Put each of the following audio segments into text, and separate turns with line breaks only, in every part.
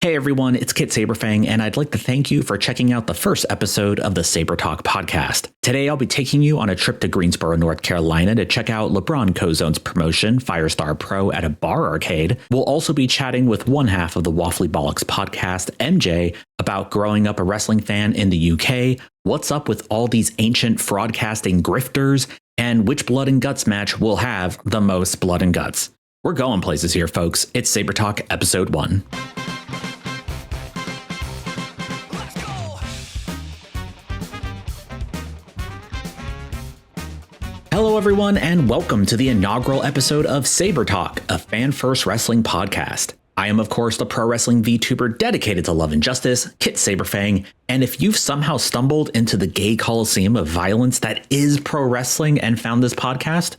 Hey everyone, it's Kit Sabrefang, and I'd like to thank you for checking out the first episode of the SabreTalk podcast. Today I'll be taking you on a trip to Greensboro, North Carolina to check out LeBron Cozone's promotion, Firestar Pro, at a bar arcade. We'll also be chatting with one half of the Waffly Bollox podcast, MJ, about growing up a wrestling fan in the UK, what's up with all these ancient fraudcasting grifters, and which blood and guts match will have the most blood and guts. We're going places here, folks. It's SabreTalk Episode 1. Hello, everyone, and welcome to the inaugural episode of SabreTalk, a fan-first wrestling podcast. I am, of course, the pro wrestling VTuber dedicated to love and justice, Kit Sabrefang, and if you've somehow stumbled into the gay coliseum of violence that is pro wrestling and found this podcast,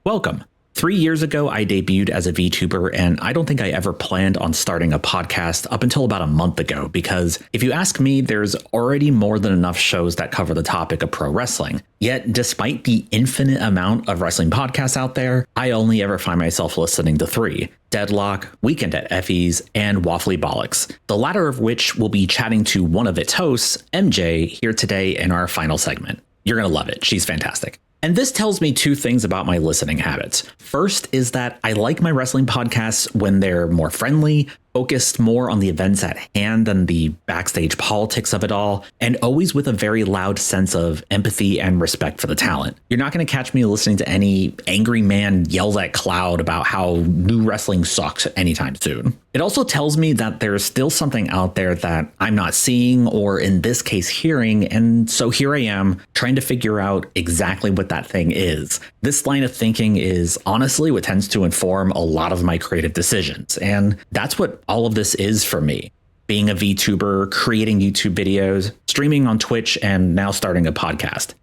welcome. 3 years ago, I debuted as a VTuber, and I don't think I ever planned on starting a podcast up until about a month ago, because if you ask me, there's already more than enough shows that cover the topic of pro wrestling. Yet, despite the infinite amount of wrestling podcasts out there, I only ever find myself listening to 3. Deadlock, Weekend at Effie's, and Waffly Bollox, the latter of which will be chatting to one of its hosts, MJ, here today in our final segment. You're going to love it. She's fantastic. And this tells me two things about my listening habits. First is that I like my wrestling podcasts when they're more friendly, focused more on the events at hand than the backstage politics of it all, and always with a very loud sense of empathy and respect for the talent. You're not going to catch me listening to any angry man yells at cloud about how new wrestling sucks anytime soon. It also tells me that there's still something out there that I'm not seeing, or in this case, hearing, and so here I am trying to figure out exactly what that thing is. This line of thinking is honestly what tends to inform a lot of my creative decisions, and that's what all of this is for me. Being a VTuber, creating YouTube videos, streaming on Twitch, and now starting a podcast.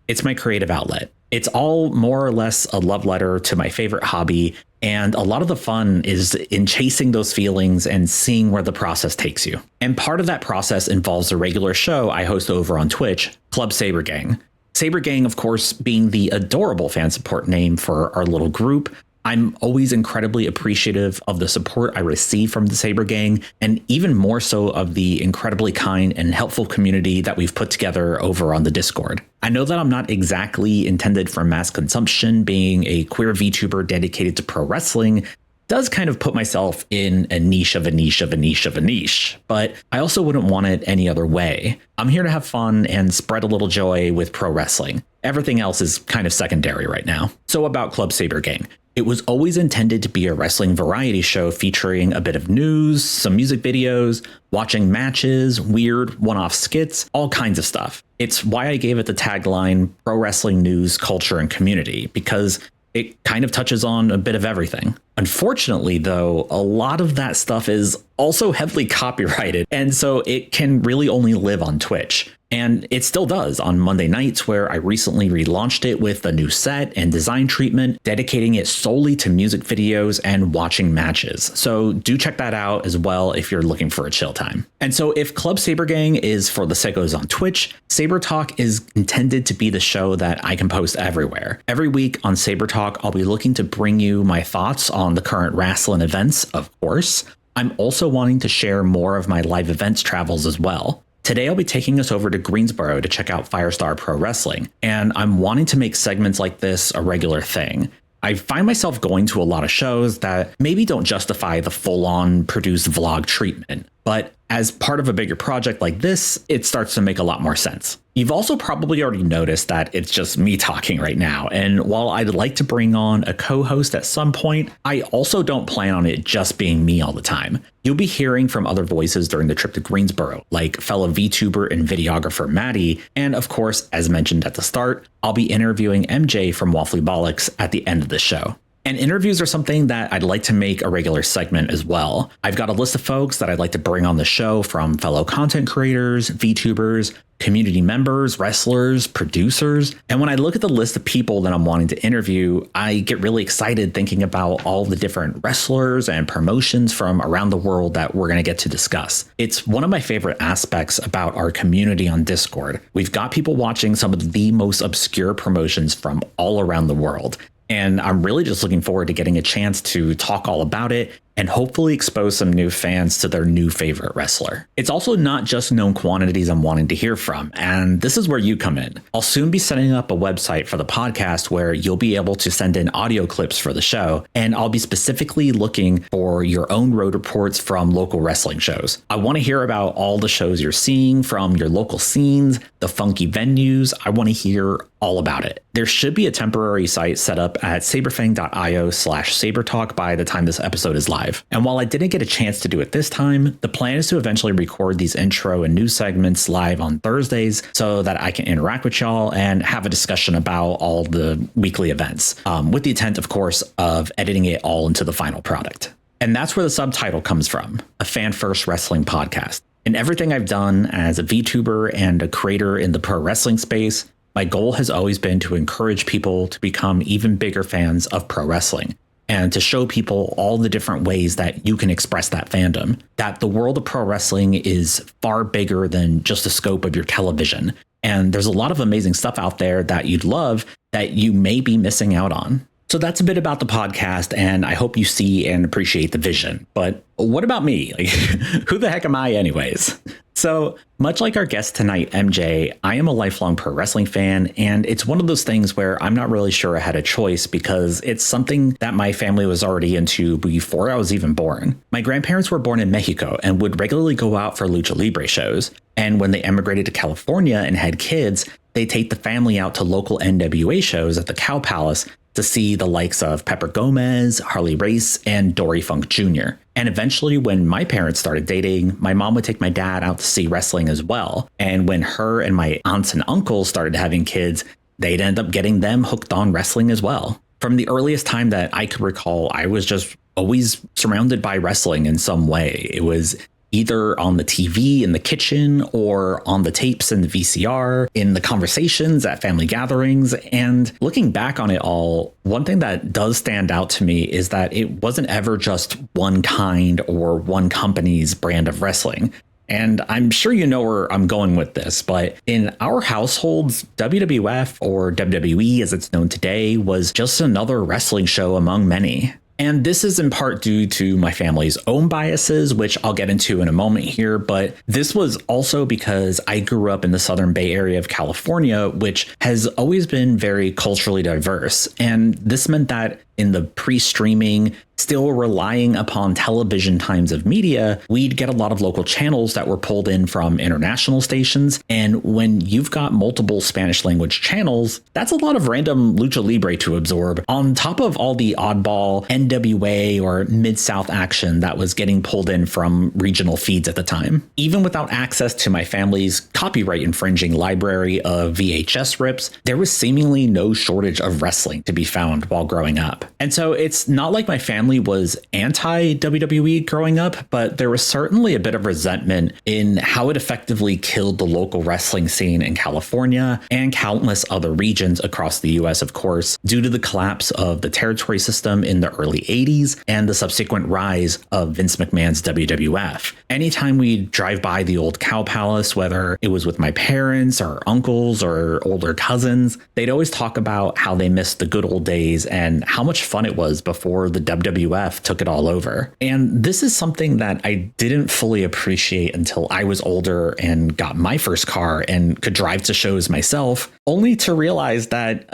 It's my creative outlet. It's all more or less a love letter to my favorite hobby, and a lot of the fun is in chasing those feelings and seeing where the process takes you. And part of that process involves a regular show I host over on Twitch, Club Sabre Gang. Sabre Gang, of course, being the adorable fan support name for our little group. I'm always incredibly appreciative of the support I receive from the Sabre Gang, and even more so of the incredibly kind and helpful community that we've put together over on the Discord. I know that I'm not exactly intended for mass consumption, being a queer VTuber dedicated to pro wrestling does kind of put myself in a niche of a niche of a niche of a niche, but I also wouldn't want it any other way. I'm here to have fun and spread a little joy with pro wrestling. Everything else is kind of secondary right now. So about Club Sabre Gang. It was always intended to be a wrestling variety show featuring a bit of news, some music videos, watching matches, weird one-off skits, all kinds of stuff. It's why I gave it the tagline, Pro Wrestling News, Culture, and Community, because it kind of touches on a bit of everything. Unfortunately, though, a lot of that stuff is also heavily copyrighted, and so it can really only live on Twitch. And it still does on Monday nights, where I recently relaunched it with a new set and design treatment, dedicating it solely to music videos and watching matches. So do check that out as well if you're looking for a chill time. And so if Club Sabre Gang is for the sickos on Twitch, SabreTalk is intended to be the show that I can post everywhere. Every week on SabreTalk, I'll be looking to bring you my thoughts on the current wrestling events, of course. I'm also wanting to share more of my live events travels as well. Today, I'll be taking us over to Greensboro to check out Firestar Pro Wrestling, and I'm wanting to make segments like this a regular thing. I find myself going to a lot of shows that maybe don't justify the full-on produced vlog treatment, but as part of a bigger project like this, it starts to make a lot more sense. You've also probably already noticed that it's just me talking right now, and while I'd like to bring on a co-host at some point, I also don't plan on it just being me all the time. You'll be hearing from other voices during the trip to Greensboro, like fellow VTuber and videographer Mattie, and of course, as mentioned at the start, I'll be interviewing MJ from Waffly Bollox at the end of the show. And interviews are something that I'd like to make a regular segment as well. I've got a list of folks that I'd like to bring on the show, from fellow content creators, VTubers, community members, wrestlers, producers. And when I look at the list of people that I'm wanting to interview, I get really excited thinking about all the different wrestlers and promotions from around the world that we're going to get to discuss. It's one of my favorite aspects about our community on Discord. We've got people watching some of the most obscure promotions from all around the world. And I'm really just looking forward to getting a chance to talk all about it and hopefully expose some new fans to their new favorite wrestler. It's also not just known quantities I'm wanting to hear from, and this is where you come in. I'll soon be setting up a website for the podcast where you'll be able to send in audio clips for the show, and I'll be specifically looking for your own road reports from local wrestling shows. I want to hear about all the shows you're seeing from your local scenes, the funky venues. I want to hear all about it. There should be a temporary site set up at sabrefang.io/SabreTalk by the time this episode is live. And while I didn't get a chance to do it this time, the plan is to eventually record these intro and news segments live on Thursdays so that I can interact with y'all and have a discussion about all the weekly events, with the intent, of course, of editing it all into the final product. And that's where the subtitle comes from, a fan-first wrestling podcast. In everything I've done as a VTuber and a creator in the pro wrestling space, my goal has always been to encourage people to become even bigger fans of pro wrestling and to show people all the different ways that you can express that fandom, that the world of pro wrestling is far bigger than just the scope of your television. And there's a lot of amazing stuff out there that you'd love that you may be missing out on. So that's a bit about the podcast, and I hope you see and appreciate the vision. But what about me? Like, who the heck am I anyways? So much like our guest tonight, MJ, I am a lifelong pro wrestling fan, and it's one of those things where I'm not really sure I had a choice because it's something that my family was already into before I was even born. My grandparents were born in Mexico and would regularly go out for lucha libre shows. And when they emigrated to California and had kids, they'd take the family out to local NWA shows at the Cow Palace to see the likes of Pepper Gomez, Harley Race, and Dory Funk Jr. And eventually, when my parents started dating, my mom would take my dad out to see wrestling as well. And when her and my aunts and uncles started having kids, they'd end up getting them hooked on wrestling as well. From the earliest time that I could recall, I was just always surrounded by wrestling in some way. It was either on the TV in the kitchen or on the tapes in the VCR, in the conversations at family gatherings. And looking back on it all, one thing that does stand out to me is that it wasn't ever just one kind or one company's brand of wrestling. And I'm sure you know where I'm going with this, but in our households, WWF, or WWE as it's known today, was just another wrestling show among many. And this is in part due to my family's own biases, which I'll get into in a moment here. But this was also because I grew up in the Southern Bay Area of California, which has always been very culturally diverse. And this meant that in the pre-streaming, still relying upon television times of media, we'd get a lot of local channels that were pulled in from international stations. And when you've got multiple Spanish language channels, that's a lot of random lucha libre to absorb, on top of all the oddball NWA or Mid-South action that was getting pulled in from regional feeds at the time. Even without access to my family's copyright infringing library of VHS rips, there was seemingly no shortage of wrestling to be found while growing up. And so it's not like my family was anti-WWE growing up, but there was certainly a bit of resentment in how it effectively killed the local wrestling scene in California and countless other regions across the US, of course, due to the collapse of the territory system in the early 80s and the subsequent rise of Vince McMahon's WWF. Anytime we'd drive by the old Cow Palace, whether it was with my parents or uncles or older cousins, they'd always talk about how they missed the good old days and how much fun it was before the WWF took it all over. And this is something that I didn't fully appreciate until I was older and got my first car and could drive to shows myself, only to realize that,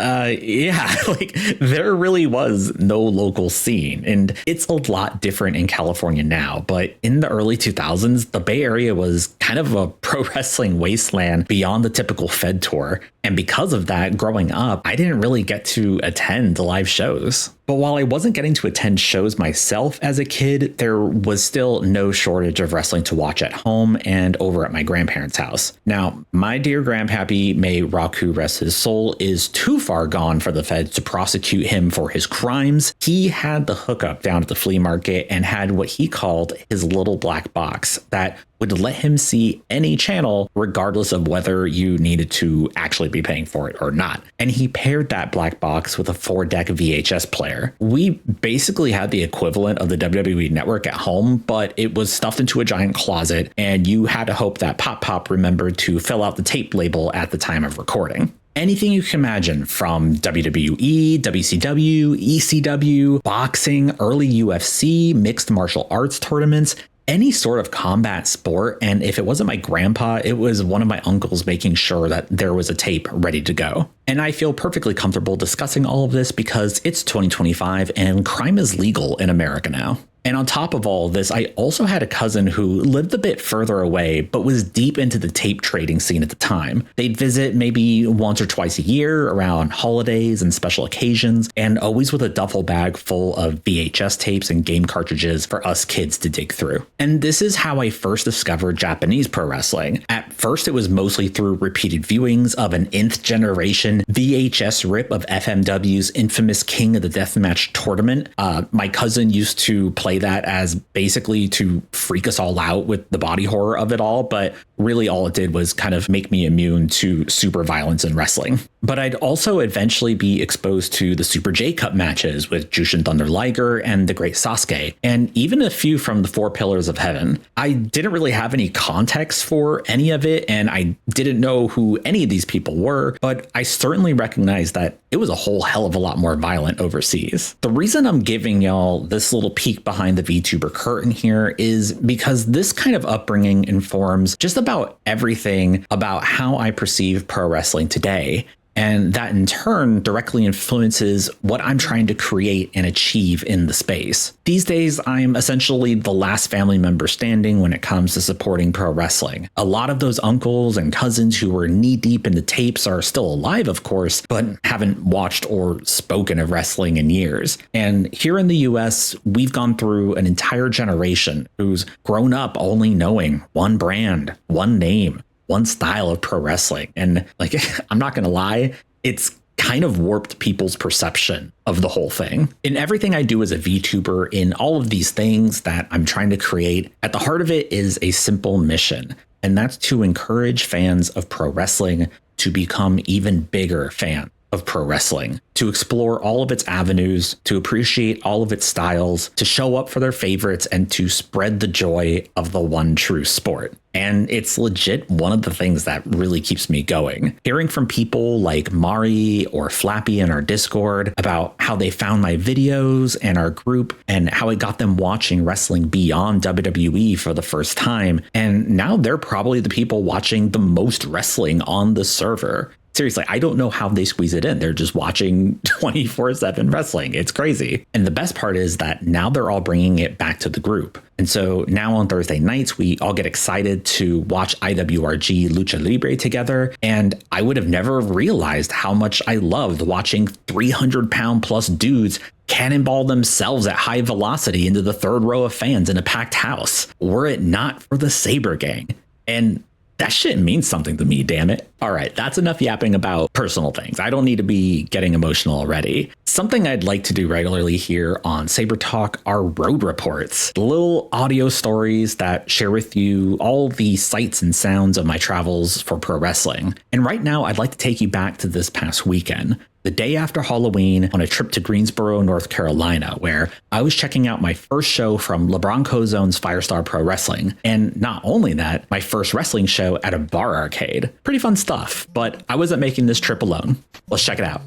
like there really was no local scene. And it's a lot different in California now, but in the early 2000s, the Bay Area was kind of a pro wrestling wasteland beyond the typical Fed tour. And because of that, growing up, I didn't really get to attend the live shows. But while I wasn't getting to attend shows myself as a kid, there was still no shortage of wrestling to watch at home and over at my grandparents' house. Now, my dear grandpappy, may Raku rest his soul, is too far gone for the feds to prosecute him for his crimes. He had the hookup down at the flea market and had what he called his little black box that would let him see any channel regardless of whether you needed to actually be paying for it or not. And he paired that black box with a 4-deck VHS player. We basically had the equivalent of the WWE network at home, but it was stuffed into a giant closet, and you had to hope that Pop Pop remembered to fill out the tape label at the time of recording. anything you can imagine, from WWE, WCW, ECW, boxing, early UFC, mixed martial arts tournaments, any sort of combat sport. And if it wasn't my grandpa, it was one of my uncles making sure that there was a tape ready to go. And I feel perfectly comfortable discussing all of this because it's 2025 and crime is legal in America now. And on top of all of this, I also had a cousin who lived a bit further away, but was deep into the tape trading scene at the time. They'd visit maybe once or twice a year around holidays and special occasions, and always with a duffel bag full of VHS tapes and game cartridges for us kids to dig through. And this is how I first discovered Japanese pro wrestling. At first, it was mostly through repeated viewings of an nth generation VHS rip of FMW's infamous King of the Deathmatch tournament. My cousin used to play that as basically to freak us all out with the body horror of it all, but really all it did was kind of make me immune to super violence in wrestling. But I'd also eventually be exposed to the Super J Cup matches with Jushin Thunder Liger and the Great Sasuke, and even a few from the Four Pillars of Heaven. I didn't really have any context for any of it, and I didn't know who any of these people were, but I certainly recognized that it was a whole hell of a lot more violent overseas. The reason I'm giving y'all this little peek behind the VTuber curtain here is because this kind of upbringing informs just about everything about how I perceive pro wrestling today. And that in turn directly influences what I'm trying to create and achieve in the space. These days, I'm essentially the last family member standing when it comes to supporting pro wrestling. A lot of those uncles and cousins who were knee deep in the tapes are still alive, of course, but haven't watched or spoken of wrestling in years. And here in the US, we've gone through an entire generation who's grown up only knowing one brand, one name, one style of pro wrestling. And like, I'm not going to lie, it's kind of warped people's perception of the whole thing. In everything I do as a VTuber, in all of these things that I'm trying to create, at the heart of it is a simple mission. And that's to encourage fans of pro wrestling to become even bigger fans of pro wrestling, to explore all of its avenues, to appreciate all of its styles, to show up for their favorites, and to spread the joy of the one true sport. And it's legit one of the things that really keeps me going. Hearing from people like Mari or Flappy in our Discord about how they found my videos and our group and how it got them watching wrestling beyond WWE for the first time. And now they're probably the people watching the most wrestling on the server. Seriously, I don't know how they squeeze it in. They're just watching 24/7 wrestling. It's crazy. And the best part is that now they're all bringing it back to the group. And so now on Thursday nights, we all get excited to watch IWRG Lucha Libre together. And I would have never realized how much I loved watching 300-pound plus dudes cannonball themselves at high velocity into the third row of fans in a packed house, were it not for the Sabre Gang. And that shit means something to me, damn it. All right, that's enough yapping about personal things. I don't need to be getting emotional already. Something I'd like to do regularly here on SabreTalk are road reports, little audio stories that share with you all the sights and sounds of my travels for pro wrestling. And right now, I'd like to take you back to this past weekend, the day after Halloween, on a trip to Greensboro, North Carolina, where I was checking out my first show from LeBron Cozone's Firestar Pro Wrestling. And not only that, my first wrestling show at a bar arcade. Pretty fun stuff, but I wasn't making this trip alone. Let's check it out.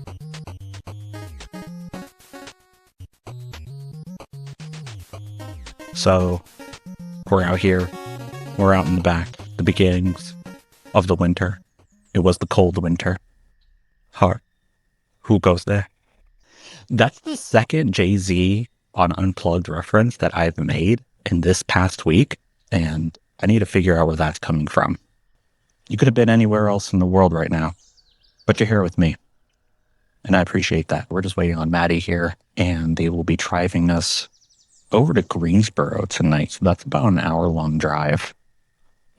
So we're out here, we're out in the back, the beginnings of the winter. It was the cold winter. Hard. Who goes there? That's the second Jay-Z on Unplugged reference that I've made in this past week, and I need to figure out where that's coming from. You could have been anywhere else in the world right now, but you're here with me, and I appreciate that. We're just waiting on Mattie here, and they will be driving us over to Greensboro tonight, so that's about an hour-long drive,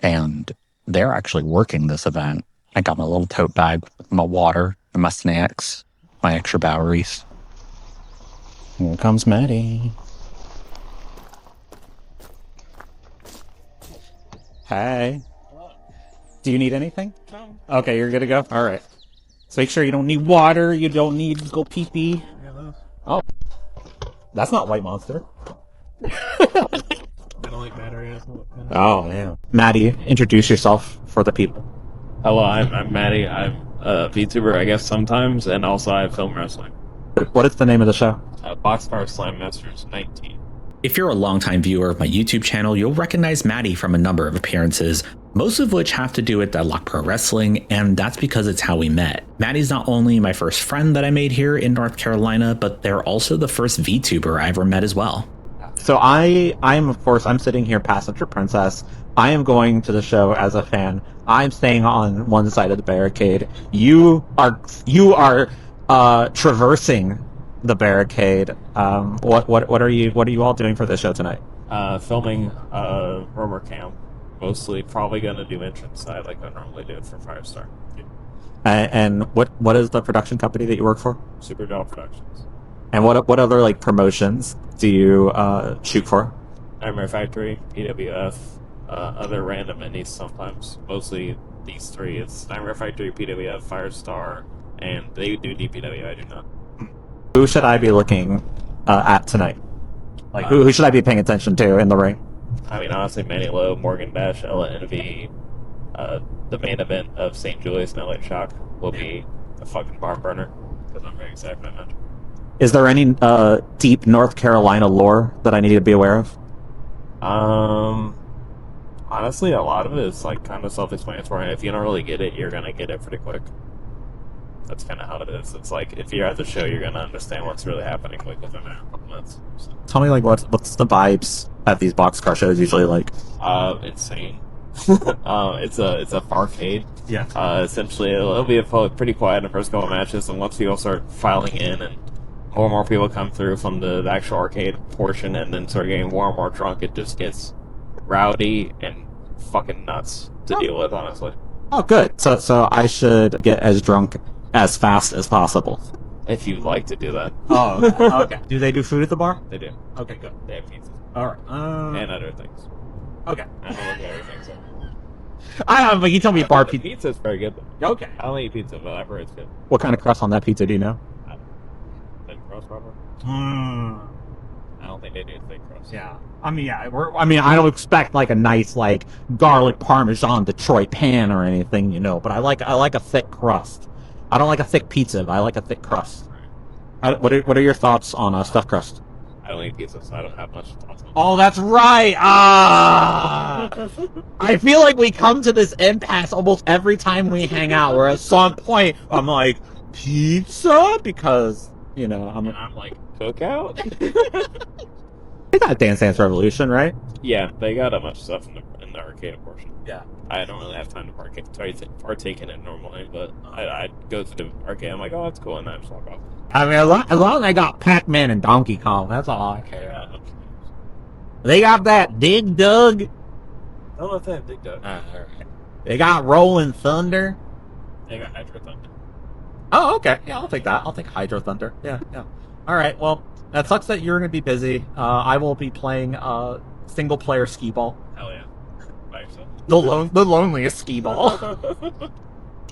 and they're actually working this event. I got my little tote bag with my water and my snacks, my extra Boweries. Here comes Mattie. Hey. Do you need anything?
No.
Okay, you're good to go? All right. So make sure you don't need water, you don't need to go pee-pee.
Yeah, those.
Oh. That's not White Monster.
I don't like batteries.
Oh, yeah. Mattie, introduce yourself for the people.
Hello, I'm Mattie. I'm VTuber, I guess, sometimes, and also I film wrestling.
What is the name of the show?
Boxcar Slam Masters 19.
If you're a longtime viewer of my YouTube channel, you'll recognize Mattie from a number of appearances, most of which have to do with Deadlock Pro Wrestling, and that's because it's how we met. Mattie's not only my first friend that I made here in North Carolina, but they're also the first VTuber I ever met as well.
So I'm of course, I'm sitting here, Passenger Princess. I am going to the show as a fan. I'm staying on one side of the barricade. You are traversing the barricade. What are you all doing for this show tonight?
Filming rumor cam. Mostly probably going to do entrance side like I normally do for Firestar.
And what is the production company that you work for?
SabreTalk Productions.
And what other like promotions do you shoot for?
Nightmare Factory, PWF, other random indies sometimes. Mostly these three. It's Nightmare Factory, PWF, Firestar, and they do DPW. I do not.
Who should I be looking at tonight? Like who should I be paying attention to in the ring?
I mean, honestly, Manny Lowe, Morgan Dash, Ella Envy, the main event of St. Julius and LA Shock will be a fucking barn burner because I'm very excited for that match.
Is there any deep North Carolina lore that I need to be aware of?
Honestly, a lot of it is like kind of self-explanatory. If you don't really get it, you're gonna get it pretty quick. That's kind of how it is. It's like if you're at the show, you're gonna understand what's really happening quick within a couple months. So.
Tell me, like, what's the vibes at these boxcar shows usually like?
Insane. It's a farcade.
Yeah.
Essentially, it'll be pretty quiet in the first couple of matches, and once people start filing in and more and more people come through from the actual arcade portion, and then start getting more and more drunk, it just gets rowdy and fucking nuts to deal with, honestly.
Oh, good. So I should get as drunk as fast as possible.
If you'd like to do that.
Oh, okay. Do they do food at the bar?
They do.
Okay, good.
They have pizza.
All right.
And other things.
Okay.
I don't know what the other things are.
I don't know, but you tell me bar
The
pizza.
pizza's very good, though.
Okay.
I don't eat pizza, but I've heard it's good.
What kind of crust on that pizza do you know?
Thin crust, probably. I don't think they do thick crust.
Yeah. I mean, I don't expect like a nice like garlic parmesan Detroit pan or anything, but I like a thick crust. I don't like a thick pizza, but I like a thick crust. What are your thoughts on stuffed crust?
I don't eat pizza, so I don't have much thoughts on it.
Oh, that's right. I feel like we come to this impasse almost every time we hang out, where at some point I'm like, pizza? Because,
And I'm like, cookout?
They got Dance Dance Revolution, right?
Yeah, they got a bunch of stuff in the arcade portion.
Yeah.
I don't really have time to partake in it normally, but I go to the arcade, I'm like, oh, that's cool, and I just walk off.
I mean, as long as they got Pac-Man and Donkey Kong, that's all I care about. They got that Dig Dug.
I don't know if they have Dig Dug.
They got Rolling Thunder.
They got Hydro Thunder.
Oh, okay. Yeah, I'll take that. I'll take Hydro Thunder. Yeah. All right, well, that sucks that you're going to be busy. I will be playing single-player skee-ball.
Hell yeah. By yourself.
The loneliest skee-ball.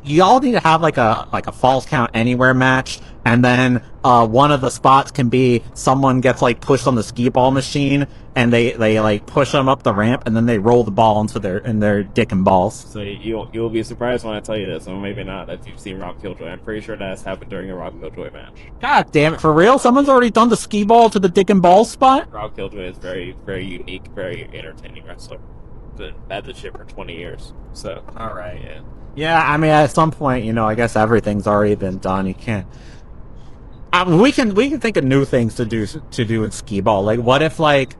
You all need to have like a falls count anywhere match, and then one of the spots can be someone gets like pushed on the skee-ball machine, and they like push them up the ramp, and then they roll the ball into their dick and balls.
So you'll be surprised when I tell you this, or maybe not, if you've seen Rob Killjoy. I'm pretty sure that has happened during a Rob Killjoy match.
God damn it, for real? Someone's already done the skee-ball to the dick and balls spot?
Rob Killjoy is very, very unique, very entertaining wrestler. Been at the ship for 20 years. So,
all right.
Yeah.
Yeah, I mean, at some point, I guess everything's already been done. You can't. We can think of new things to do in skee-ball. Like, what if like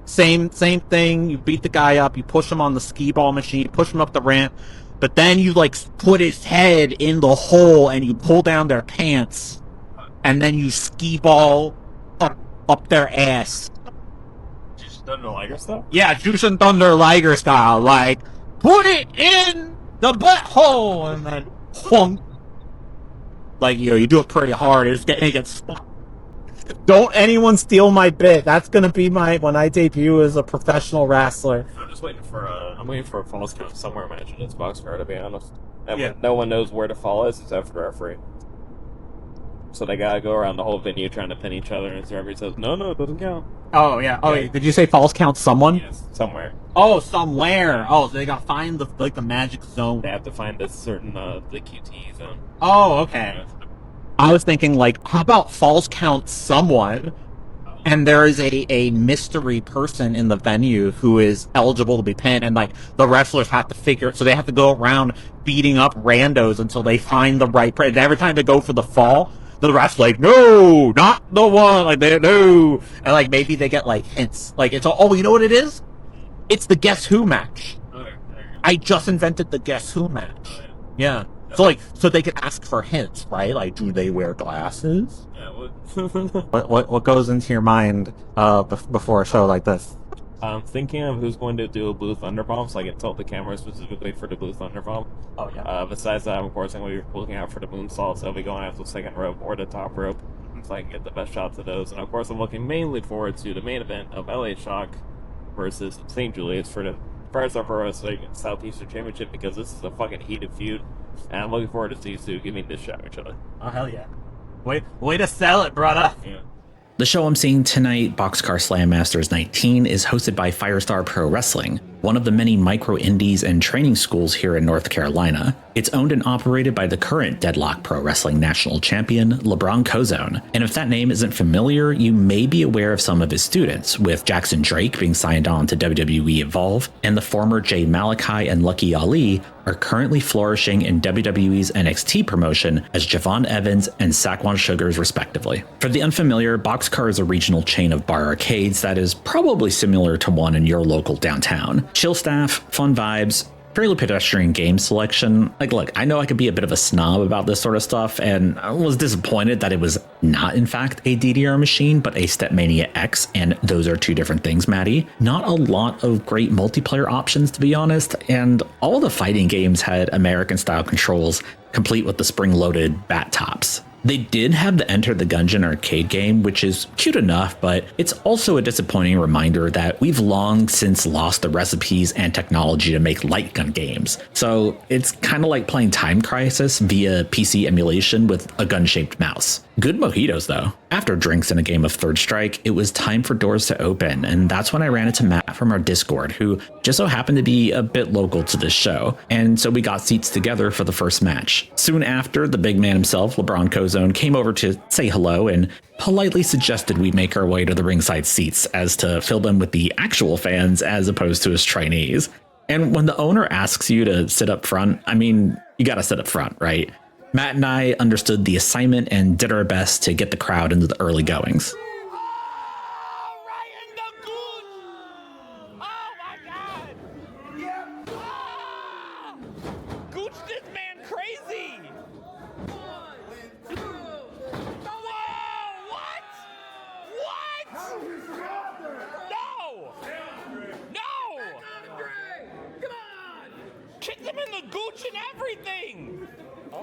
same thing? You beat the guy up, you push him on the skee-ball machine, push him up the ramp, but then you like put his head in the hole and you pull down their pants, and then you skee-ball up their ass.
Just Thunder Liger stuff?
Yeah, Jushin Thunder Liger style. Like, put it in the butthole, and then honk. Like, you do it pretty hard. It gets stuck. Don't anyone steal my bit. That's gonna be when I debut as a professional wrestler.
I'm just waiting for a falls count somewhere. Imagine it's Boxcar, to be honest. And
Yeah.
no one knows where the fall is except for the referee. So they gotta go around the whole venue trying to pin each other, and the referee says, no, it doesn't count.
Oh, yeah. Oh, yeah. Did you say falls count someone?
Yes, somewhere.
Oh, somewhere. Oh, so they gotta find the magic zone.
They have to find this certain, the QT zone.
Oh, okay. I was thinking, like, how about falls count someone, and there is a mystery person in the venue who is eligible to be pinned, and, like, the wrestlers have to figure, so they have to go around beating up randos until they find the right person. Every time they go for the fall, the ref's like, no, not the one, like, no. And, like, maybe they get, like, hints. Like, it's all, oh, you know what it is? It's the Guess Who match. I just invented the Guess Who match. Yeah. So, like, so they could ask for hints, right? Like, do they wear glasses?
Yeah,
What goes into your mind before a show like this?
I'm thinking of who's going to do a Blue Thunder Bomb, so I can tilt the camera specifically for the Blue Thunder Bomb.
Oh, yeah.
Besides that, of course, I'm going to be looking out for the moonsaults. So I'll be going after the second rope or the top rope, so I can get the best shots of those. And of course, I'm looking mainly forward to the main event of LA Shock versus St. Julius for the Firestar Pro Wrestling Southeastern Championship, because this is a fucking heated feud, and I'm looking forward to these two giving this shot at each other.
Oh, hell yeah. Way to sell it, brother.
Yeah.
The show I'm seeing tonight, Boxcar Slam Masters 19, is hosted by Firestar Pro Wrestling, one of the many micro indies and training schools here in North Carolina. It's owned and operated by the current Deadlock Pro Wrestling National Champion, LeBron Cozone. And if that name isn't familiar, you may be aware of some of his students, with Jackson Drake being signed on to WWE Evolve, and the former Jay Malachi and Lucky Ali are currently flourishing in WWE's NXT promotion as Javon Evans and Saquon Sugars, respectively. For the unfamiliar, Boxcar is a regional chain of bar arcades that is probably similar to one in your local downtown. Chill staff, fun vibes, fairly pedestrian game selection. Like, look, I know I could be a bit of a snob about this sort of stuff, and I was disappointed that it was not, in fact, a DDR machine, but a Stepmania X, and those are two different things, Matty. Not a lot of great multiplayer options, to be honest, and all the fighting games had American-style controls, complete with the spring-loaded bat tops. They did have the Enter the Gungeon arcade game, which is cute enough, but it's also a disappointing reminder that we've long since lost the recipes and technology to make light gun games. So it's kind of like playing Time Crisis via PC emulation with a gun-shaped mouse. Good mojitos, though. After drinks and a game of Third Strike, it was time for doors to open, and that's when I ran into Matt from our Discord, who just so happened to be a bit local to this show, and so we got seats together for the first match. Soon after, the big man himself, LeBron Cozone, came over to say hello and politely suggested we make our way to the ringside seats as to fill them with the actual fans as opposed to his trainees. And when the owner asks you to sit up front, I mean, you gotta sit up front, right? Matt and I understood the assignment and did our best to get the crowd into the early goings.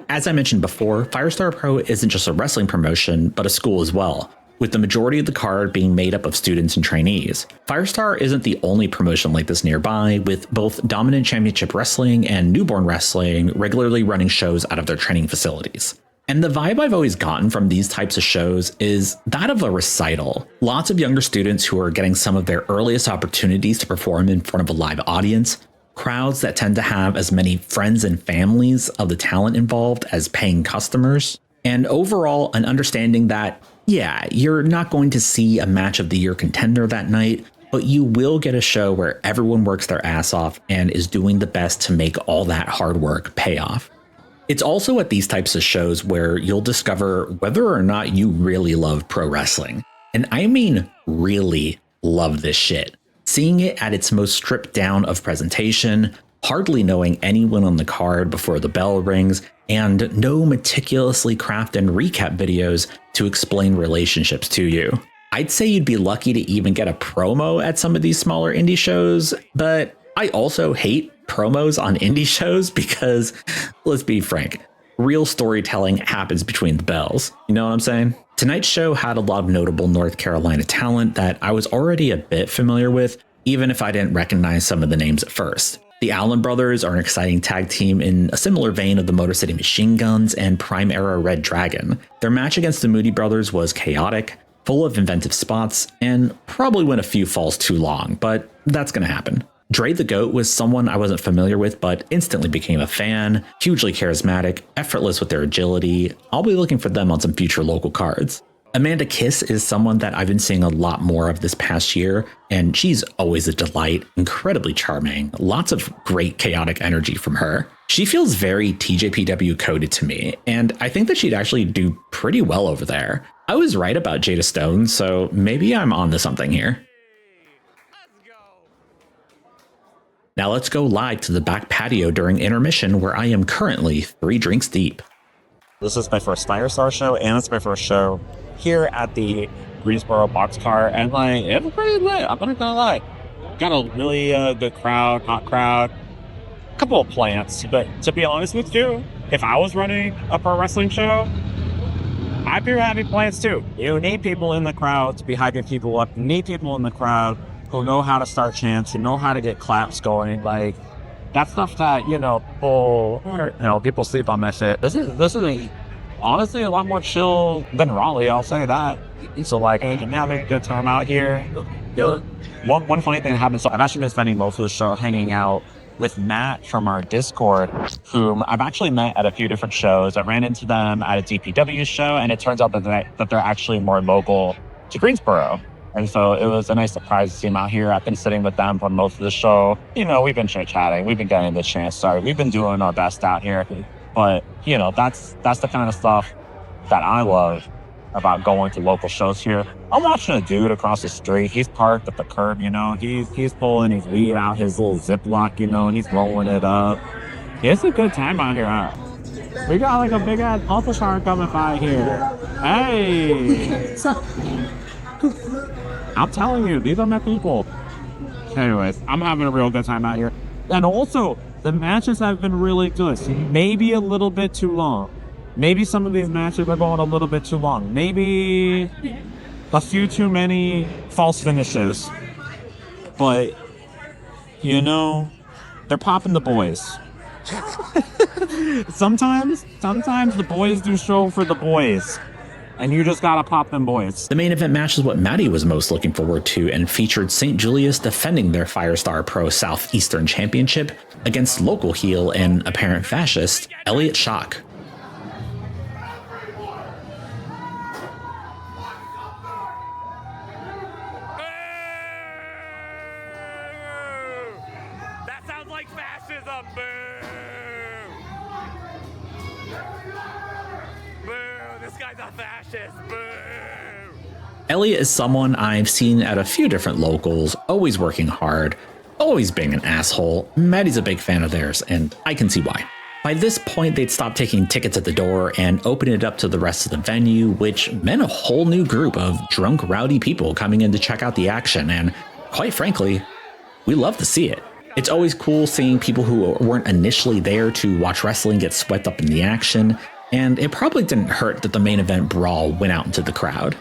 As I mentioned before, Firestar Pro isn't just a wrestling promotion, but a school as well, with the majority of the card being made up of students and trainees. Firestar isn't the only promotion like this nearby, with both Dominant Championship Wrestling and Newborn Wrestling regularly running shows out of their training facilities. And the vibe I've always gotten from these types of shows is that of a recital. Lots of younger students who are getting some of their earliest opportunities to perform in front of a live audience, crowds that tend to have as many friends and families of the talent involved as paying customers, and overall an understanding that, yeah, you're not going to see a match of the year contender that night, but you will get a show where everyone works their ass off and is doing the best to make all that hard work pay off. It's also at these types of shows where you'll discover whether or not you really love pro wrestling. And I mean really love this shit. Seeing it at its most stripped down of presentation, hardly knowing anyone on the card before the bell rings, and no meticulously crafted recap videos to explain relationships to you. I'd say you'd be lucky to even get a promo at some of these smaller indie shows, but I also hate promos on indie shows because, let's be frank, real storytelling happens between the bells. You know what I'm saying? Tonight's show had a lot of notable North Carolina talent that I was already a bit familiar with, even if I didn't recognize some of the names at first. The Allen brothers are an exciting tag team in a similar vein of the Motor City Machine Guns and Prime Era Red Dragon. Their match against the Moody brothers was chaotic, full of inventive spots, and probably went a few falls too long, but that's gonna happen. Dre the Goat was someone I wasn't familiar with, but instantly became a fan, hugely charismatic, effortless with their agility. I'll be looking for them on some future local cards. Amanda Kiss is someone that I've been seeing a lot more of this past year, and she's always a delight, incredibly charming, lots of great chaotic energy from her. She feels very TJPW coded to me, and I think that she'd actually do pretty well over there. I was right about Jada Stone, so maybe I'm on to something here. Now let's go live to the back patio during intermission, where I am currently 3 drinks deep.
This is my first Firestar show, and it's my first show here at the Greensboro Boxcar, and like, it was pretty lit. I'm not gonna lie. Got a really good crowd, hot crowd, a couple of plants. But to be honest with you, if I was running a pro wrestling show, I'd be having plants too. You need people in the crowd to be hyping people up. You need people in the crowd who know how to start chants, who know how to get claps going. Like, that's stuff that, people sleep on that shit. This is honestly a lot more chill than Raleigh, I'll say that. So like, I'm having a good time out here. One funny thing that happened, so I've actually been spending most of the show hanging out with Matt from our Discord, whom I've actually met at a few different shows. I ran into them at a DPW show, and it turns out that they're actually more local to Greensboro. And so it was a nice surprise to see them out here. I've been sitting with them for most of the show. We've been chit-chatting. We've been getting the chance. Sorry, we've been doing our best out here. But, that's the kind of stuff that I love about going to local shows here. I'm watching a dude across the street. He's parked at the curb, He's pulling his weed out, his little Ziploc, and he's rolling it up. It's a good time out here. We got like a big-ass alpha car coming by here. Hey! I'm telling you, these are my people. Anyways, I'm having a real good time out here. And also, the matches have been really good. Maybe a little bit too long. Maybe some of these matches are going a little bit too long. Maybe a few too many false finishes. But, they're popping the boys. Sometimes the boys do show for the boys. And you just gotta pop them boys.
The main event match is what Mattie was most looking forward to and featured St. Julius defending their Firestar Pro Southeastern Championship against local heel and apparent fascist Elliot Shock.
That sounds like fascism. Boo! Boo! This guy's a fascist. Boo!
Elliot is someone I've seen at a few different locals, always working hard, always being an asshole. Maddie's a big fan of theirs, and I can see why. By this point, they'd stopped taking tickets at the door and opened it up to the rest of the venue, which meant a whole new group of drunk, rowdy people coming in to check out the action, and quite frankly, we love to see it. It's always cool seeing people who weren't initially there to watch wrestling get swept up in the action, and it probably didn't hurt that the main event brawl went out into the crowd.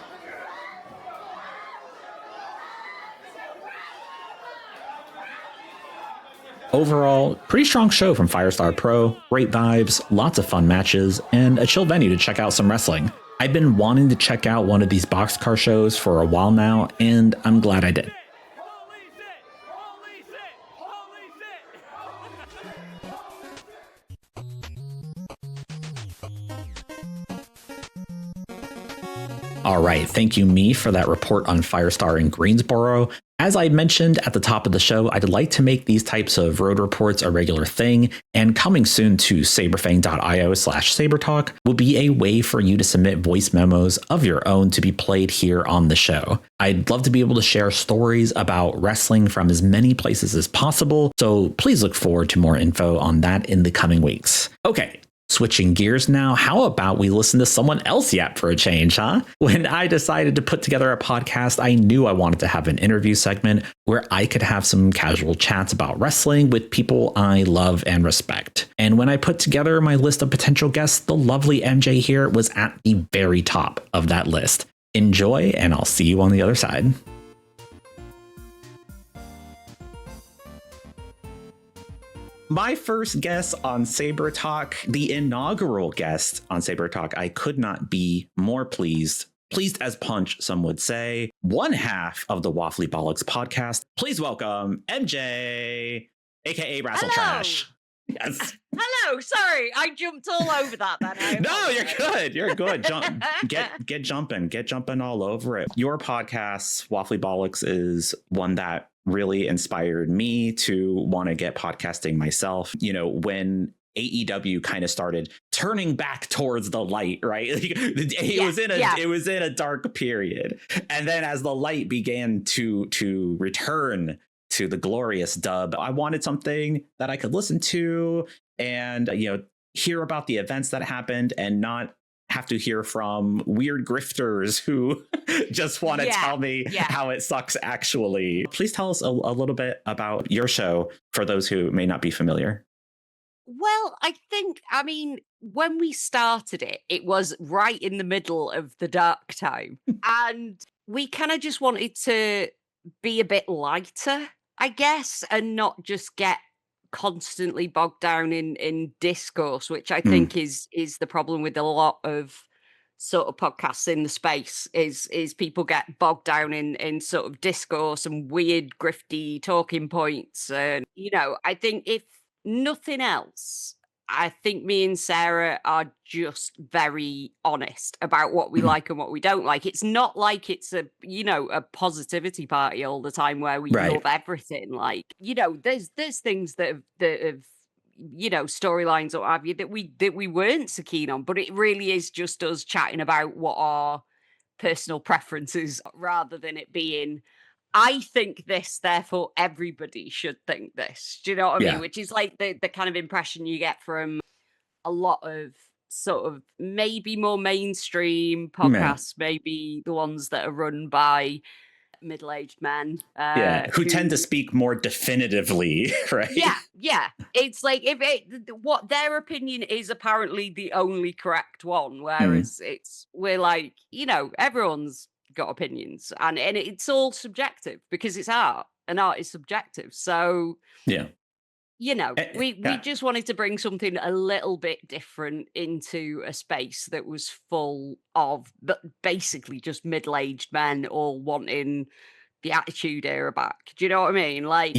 Overall, pretty strong show from Firestar Pro, great vibes, lots of fun matches, and a chill venue to check out some wrestling. I've been wanting to check out one of these boxcar shows for a while now, and I'm glad I did.
Holy shit! Holy shit! Holy shit!
Alright, thank you, me, for that report on Firestar in Greensboro. As I mentioned at the top of the show, I'd like to make these types of road reports a regular thing, and coming soon to sabrefang.io/SabreTalk will be a way for you to submit voice memos of your own to be played here on the show. I'd love to be able to share stories about wrestling from as many places as possible, so please look forward to more info on that in the coming weeks. Okay. Switching gears now, how about we listen to someone else yap for a change, huh? When I decided to put together a podcast, I knew I wanted to have an interview segment where I could have some casual chats about wrestling with people I love and respect. And when I put together my list of potential guests, the lovely MJ here was at the very top of that list. Enjoy, and I'll see you on the other side. My first guest on SabreTalk, the inaugural guest on SabreTalk, I could not be more pleased. Pleased as punch, some would say. One half of the Waffly Bollox podcast. Please welcome MJ, aka Wrassle Trash. Yes.
Hello, sorry, I jumped all over that then.
No, you're good. You're good. Get jumping all over it. Your podcast, Waffly Bollox, is one that really inspired me to want to get podcasting myself. You know, when AEW kind of started turning back towards the light, right? It was in a dark period. And then as the light began to return to the glorious dub, I wanted something that I could listen to and, hear about the events that happened and not have to hear from weird grifters who just want to tell me how it sucks actually. Please tell us a little bit about your show for those who may not be familiar.
Well, I mean, when we started it, it was right in the middle of the dark time. And we kind of just wanted to be a bit lighter, I guess, and not just get constantly bogged down in discourse, which I think is the problem with a lot of sort of podcasts in the space is people get bogged down in sort of discourse and weird grifty talking points. And, I think if nothing else, I think me and Sarah are just very honest about what we like and what we don't like. It's not like it's a positivity party all the time where we love everything. Like, there's things that have storylines or what have you that we weren't so keen on, but it really is just us chatting about what our personal preferences rather than it being, I think this, therefore everybody should think this. Do you know what I mean? Which is like the kind of impression you get from a lot of sort of maybe more mainstream podcasts, maybe the ones that are run by middle-aged men.
Who tend to speak more definitively, right?
Yeah. It's like what their opinion is apparently the only correct one, whereas we're like, everyone's got opinions and it's all subjective because it's art and art is subjective. So we just wanted to bring something a little bit different into a space that was full of basically just middle-aged men all wanting the Attitude Era back. Do you know what I mean? Like,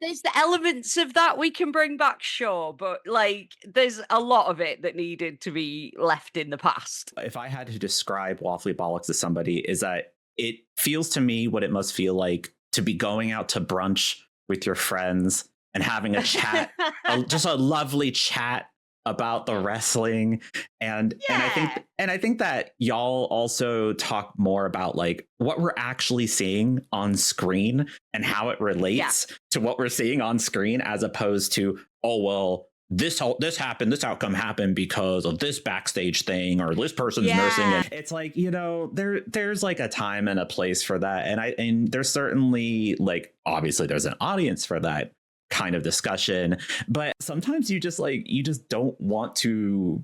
there's the elements of that we can bring back, sure, but like there's a lot of it that needed to be left in the past.
If I had to describe Waffly Bollox to somebody, is that it feels to me what it must feel like to be going out to brunch with your friends and having a chat, just a lovely chat about the wrestling. And I think that y'all also talk more about like what we're actually seeing on screen and how it relates to what we're seeing on screen, as opposed to, oh, well, this happened, this outcome happened because of this backstage thing, or this person's nursing it. It's like, there's like a time and a place for that. And there's certainly, like, obviously there's an audience for that kind of discussion, but sometimes you just don't want to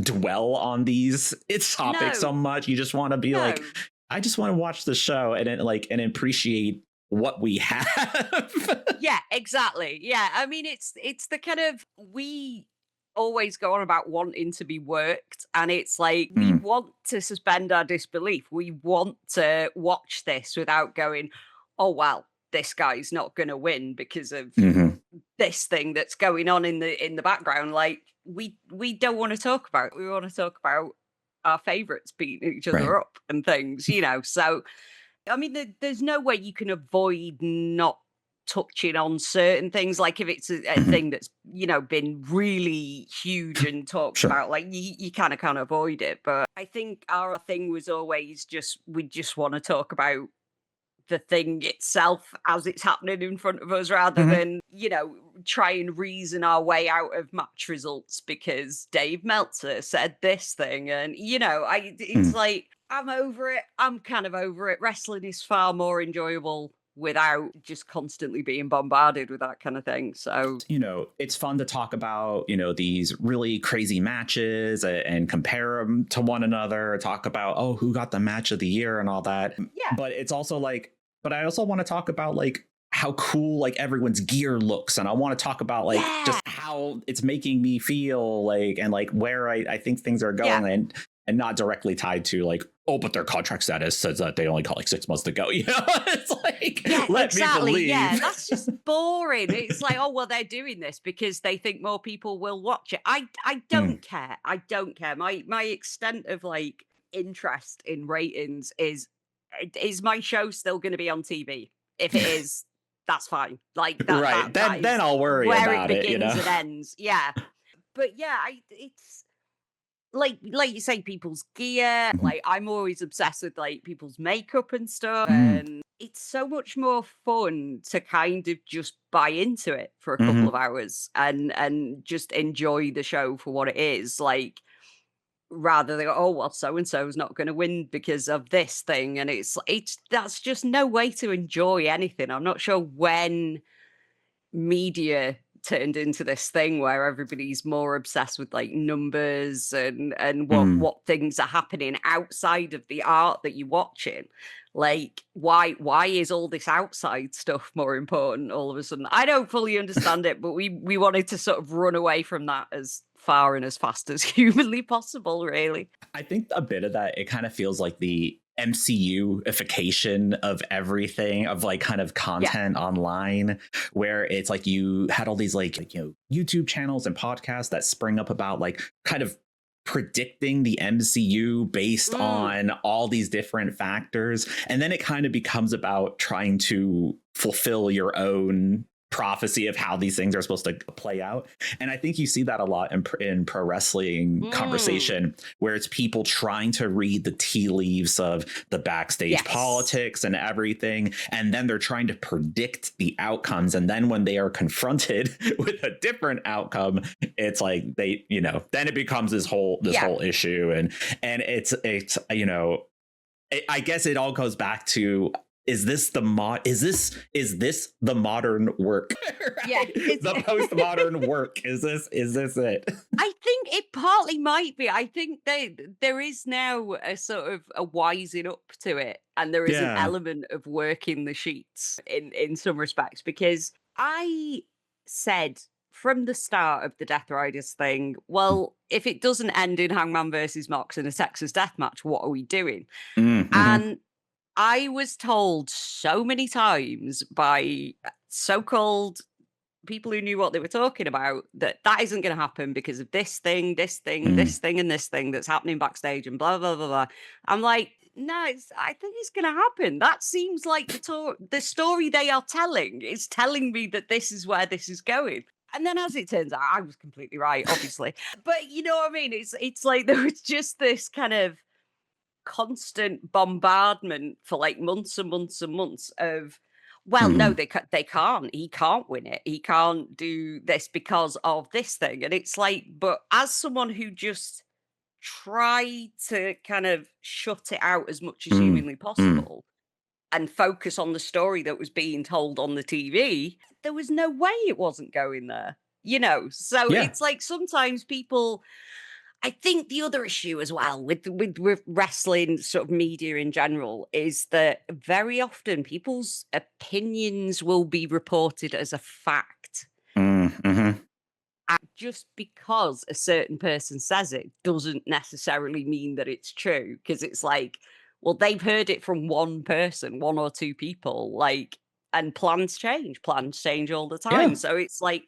dwell on these topics so much. You just want to be like, I just want to watch the show and appreciate what we have.
Yeah, exactly. Yeah, I mean, it's the kind of, we always go on about wanting to be worked, and it's like we want to suspend our disbelief. We want to watch this without going, oh well, this guy's not going to win because of this thing that's going on in the background. Like we don't want to talk about it. We want to talk about our favorites beating each other up and things, So, I mean, there's no way you can avoid not touching on certain things. Like if it's a thing that's, been really huge and talked about, like you kind of can't avoid it. But I think our thing was always we just want to talk about the thing itself as it's happening in front of us, rather than, try and reason our way out of match results because Dave Meltzer said this thing. And, it's like, I'm over it. I'm kind of over it. Wrestling is far more enjoyable without just constantly being bombarded with that kind of thing. So,
it's fun to talk about, these really crazy matches and compare them to one another, talk about, oh, who got the match of the year and all that.
Yeah.
But it's also like, but I also want to talk about like how cool like everyone's gear looks, and I want to talk about like just how it's making me feel like, and like where I think things are going, and not directly tied to like, oh, but their contract status says that they only got like 6 months to go. You know, it's like, let me believe.
Yeah, that's just boring. It's like, oh, well, they're doing this because they think more people will watch it. I don't care. I don't care. My extent of like interest in ratings is my show still going to be on TV? If it is, that's fine. Like that,
right. Then I'll worry
where
about
it begins
you know?
and ends. Yeah. But yeah, it's like you say, people's gear. Like I'm always obsessed with like people's makeup and stuff, and it's so much more fun to kind of just buy into it for a couple of hours and just enjoy the show for what it is. Like rather than oh well, so and so is not going to win because of this thing, and it's that's just no way to enjoy anything. I'm not sure when media turned into this thing where everybody's more obsessed with like numbers and what things are happening outside of the art that you're watching. Like why is all this outside stuff more important all of a sudden? I don't fully understand it, but we wanted to sort of run away from that as far and as fast as humanly possible, really.
I think a bit of that, it kind of feels like the MCU-ification of everything, of like kind of content online, where it's like you had all these like you know YouTube channels and podcasts that spring up about like kind of predicting the MCU based on all these different factors, and then it kind of becomes about trying to fulfill your own prophecy of how these things are supposed to play out. And I think you see that a lot in pro wrestling conversation, where it's people trying to read the tea leaves of the backstage politics and everything, and then they're trying to predict the outcomes, and then when they are confronted with a different outcome, it's like they, you know, then it becomes this whole issue, and it's you know, I guess it all goes back to, is this the modern work? Right? Yeah, the postmodern work. Is this it?
I think it partly might be. I think there is now a sort of a wising up to it, and there is an element of working the sheets in some respects, because I said from the start of the Death Riders thing, well, if it doesn't end in Hangman versus Mox in a Texas death match, what are we doing? And I was told so many times by so-called people who knew what they were talking about that isn't going to happen because of this thing, this thing, this thing, and this thing that's happening backstage and blah, blah, blah, blah. I'm like, no, I think it's going to happen. That seems like the story they are telling is telling me that this is where this is going. And then as it turns out, I was completely right, obviously. But you know what I mean? It's like there was just this kind of constant bombardment for like months and months and months of, well, no, they can't. He can't win it. He can't do this because of this thing. And it's like, but as someone who just tried to kind of shut it out as much as humanly possible and focus on the story that was being told on the TV, there was no way it wasn't going there, you know? So it's like sometimes people, I think the other issue as well with wrestling sort of media in general is that very often people's opinions will be reported as a fact. And just because a certain person says it doesn't necessarily mean that it's true, because it's like, well, they've heard it from one person, one or two people, like, and plans change all the time. So it's like,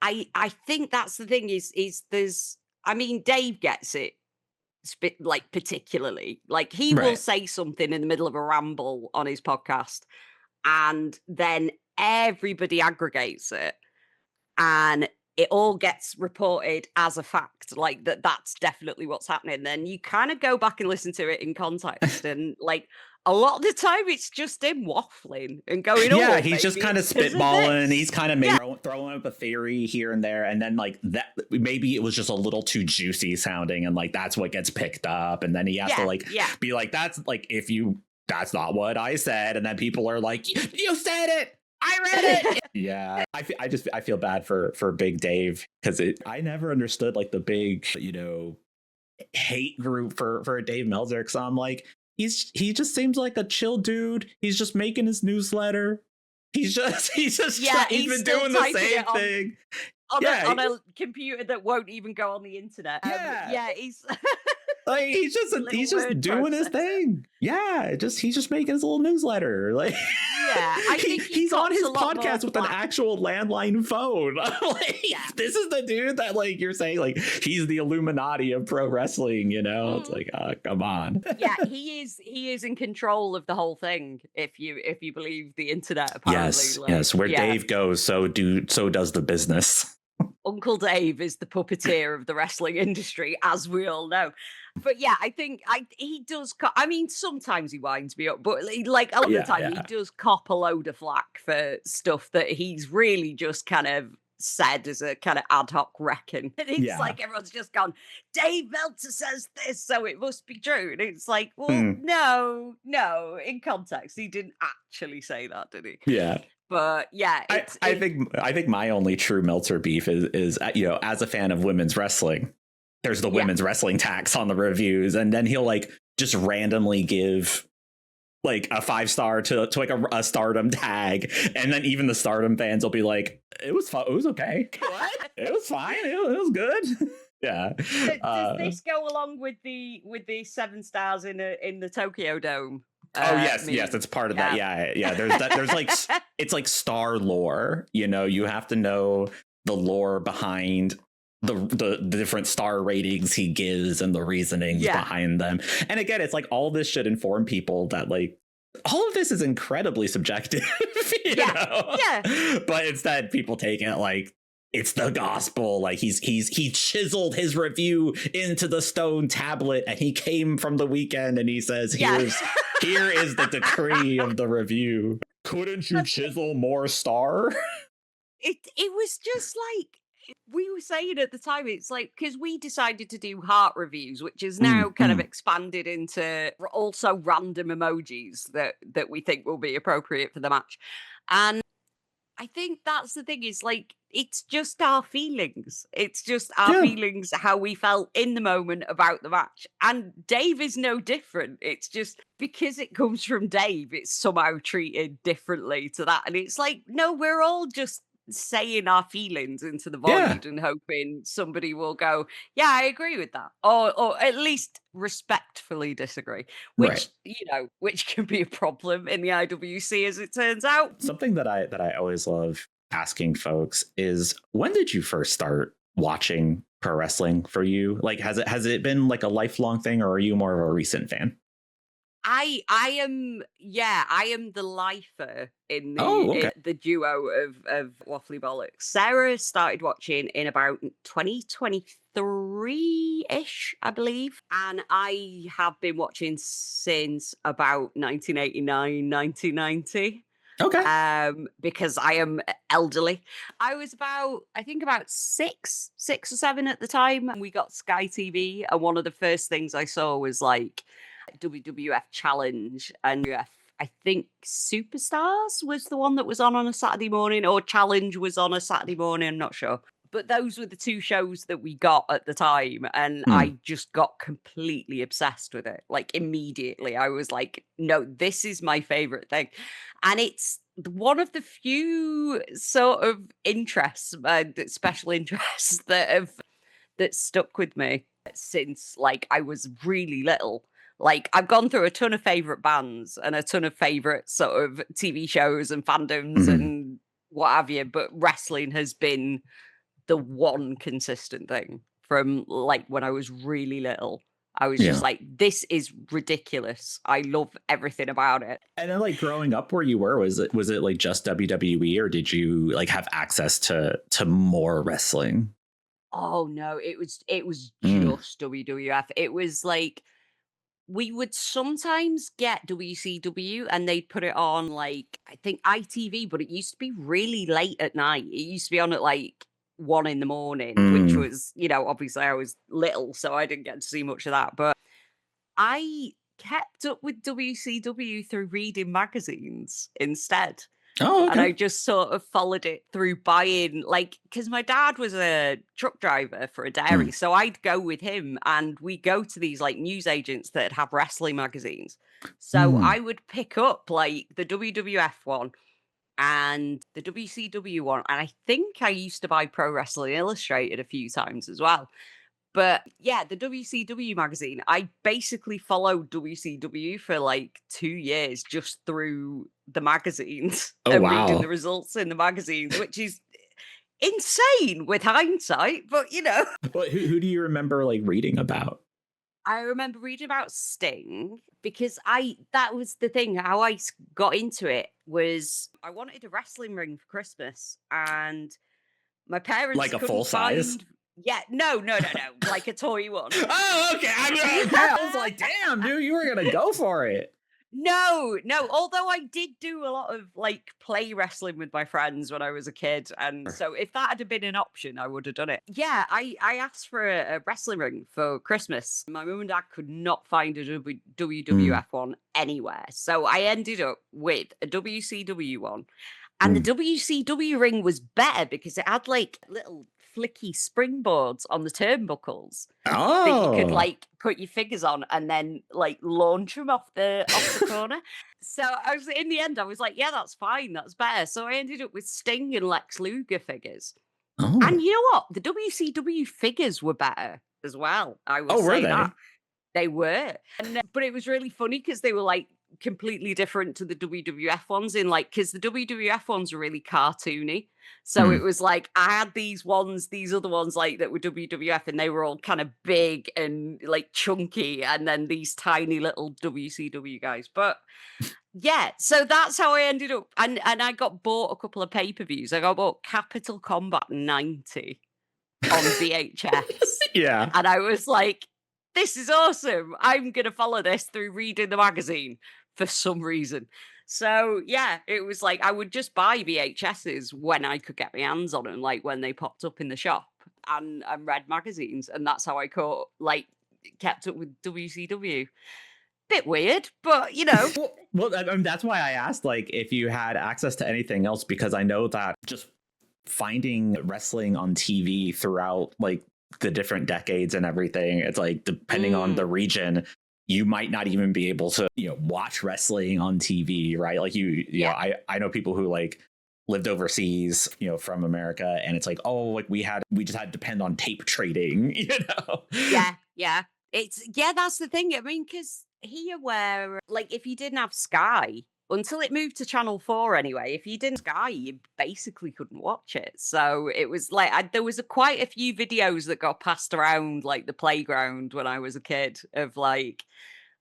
I think that's the thing is there's, I mean, Dave gets it, like, particularly. Like, he will say something in the middle of a ramble on his podcast, and then everybody aggregates it, and it all gets reported as a fact, like, that's definitely what's happening. Then you kind of go back and listen to it in context, and, like, a lot of the time it's just him waffling and going,
yeah, he's just kind of spitballing. He's kind of throwing up a theory here and there, and then like that, maybe it was just a little too juicy sounding, and like that's what gets picked up, and then he has to like be like, that's like, that's not what I said, and then people are like, you said it, I read it. I feel bad for Big Dave, because I never understood like the big, you know, hate group for Dave Meltzer, because I'm like, he just seems like a chill dude. He's just making his newsletter. He's just
he's
been
still
doing the
typing
same
it on-
thing.
on a computer that won't even go on the internet. He's
like he's just doing his thing. Yeah, he's just making his little newsletter. Like
I think
he's on his podcast with an actual landline phone. Like this is the dude that like you're saying like he's the Illuminati of pro wrestling, you know? It's like, come on.
Yeah, he is in control of the whole thing if you believe the internet, apparently.
Yes, where Dave goes, so does the business.
Uncle Dave is the puppeteer of the wrestling industry, as we all know. But yeah, I think he does. I mean, sometimes he winds me up, but like a lot of the time, he does cop a load of flack for stuff that he's really just kind of said as a kind of ad hoc reckon. And it's like everyone's just gone, Dave Meltzer says this, so it must be true. And it's like, well, no, in context, he didn't actually say that, did he?
Yeah.
But yeah,
I think my only true Meltzer beef is you know, as a fan of women's wrestling, there's the women's wrestling tax on the reviews, and then he'll like just randomly give like a 5-star to like a Stardom tag, and then even the Stardom fans will be like, it was fun, it was okay, what? It was fine, it was good. Yeah.
Does this go along with the 7 stars in the Tokyo Dome?
Yes, it's part of that. Yeah. There's like it's like star lore. You know, you have to know the lore behind the different star ratings he gives and the reasonings behind them. And again, it's like all this should inform people that like all of this is incredibly subjective. you know? Yeah. But instead, people take it like it's the gospel. Like he chiseled his review into the stone tablet, and he came from the weekend, and he says, here is the decree of the review. Couldn't you chisel more star?
It was just like we were saying at the time. It's like because we decided to do heart reviews, which is now kind of expanded into also random emojis that we think will be appropriate for the match. And I think that's the thing, is like it's just our feelings. It's just our feelings, how we felt in the moment about the match. And Dave is no different. It's just because it comes from Dave, it's somehow treated differently to that. And it's like, no, we're all just saying our feelings into the void and hoping somebody will go, yeah, I agree with that, or at least respectfully disagree, which you know, which can be a problem in the IWC, as it turns out.
Something that I always love asking folks is, when did you first start watching pro wrestling for you? Like, has it been like a lifelong thing, or are you more of a recent fan?
I am the lifer in the duo of Waffly Bollox. Sarah started watching in about 2023-ish, I believe. And I have been watching since about 1989, 1990. Okay. Because I am elderly. I was about 6 or 7 at the time. And we got Sky TV. And one of the first things I saw was like WWF Challenge and I think Superstars was the one that was on a Saturday morning, or Challenge was on a Saturday morning, I'm not sure. But those were the 2 shows that we got at the time, and I just got completely obsessed with it. Like immediately, I was like, no, this is my favorite thing. And it's one of the few sort of interests, special interests that stuck with me since like I was really little. Like, I've gone through a ton of favorite bands and a ton of favorite sort of TV shows and fandoms and what have you, but wrestling has been the one consistent thing from like when I was really little. I was just like, this is ridiculous. I love everything about it.
And then like growing up where you were, was it like just WWE, or did you like have access to more wrestling?
Oh no, it was just WWF. It was like we would sometimes get WCW and they'd put it on like, I think ITV, but it used to be really late at night. It used to be on at like 1 a.m, which was, you know, obviously I was little, so I didn't get to see much of that. But I kept up with WCW through reading magazines instead. Oh, okay. And I just sort of followed it through buying, like, because my dad was a truck driver for a dairy. So I'd go with him and we go to these like newsagents that have wrestling magazines. So I would pick up like the WWF one, and the WCW one. And I think I used to buy Pro Wrestling Illustrated a few times as well. But yeah, the WCW magazine, I basically followed WCW for like 2 years just through the magazines
Oh,
and reading
wow.
the results in the magazines, which is insane with hindsight. But
But who do you remember like reading about?
I remember reading about Sting because that was the thing. How I got into it was I wanted a wrestling ring for Christmas, and my parents
Like a
couldn't
full size?
find. Yeah, no, like a toy one.
Oh, okay. I was like, damn, dude, you were gonna go for it.
No. Although I did do a lot of like play wrestling with my friends when I was a kid, and so if that had been an option, I would have done it. Yeah, I asked for a wrestling ring for Christmas. My mum and dad could not find a WWF one anywhere, so I ended up with a WCW one. And the WCW ring was better because it had like little flicky springboards on the turnbuckles that you could
Oh,
like put your figures on and then like launch them off the corner. So I was in the end, I was like, yeah, that's fine, that's better. So I ended up with Sting and Lex Luger figures.
oh,
And you know what? The WCW figures were better as well. I would
oh, were
say
they?
that. They were. But it was really funny because they were like completely different to the WWF ones in like, because the WWF ones were really cartoony. So
Hmm.
it was like I had these other ones like that were WWF, and they were all kind of big and like chunky, and then these tiny little WCW guys. But yeah, so that's how I ended up. And I got bought a couple of pay-per-views. I got bought Capital Combat 90 on VHS.
Yeah.
And I was like, this is awesome. I'm going to follow this through reading the magazine for some reason. So, yeah, it was like I would just buy VHSs when I could get my hands on them, like when they popped up in the shop, and read magazines. And that's how I kept up with WCW. Bit weird, but
Well, I mean, that's why I asked, like, if you had access to anything else, because I know that just finding wrestling on TV throughout, like, the different decades and everything, it's like, depending on the region, you might not even be able to, watch wrestling on TV, right? Like, you know, I know people who, like, lived overseas, from America, and it's like, oh, like, we just had to depend on tape trading,
Yeah. That's the thing. I mean, because here where, like, if you didn't have Sky, until it moved to Channel 4 anyway, if you didn't Sky, you basically couldn't watch it. So it was like, there was quite a few videos that got passed around, like, the playground when I was a kid of, like,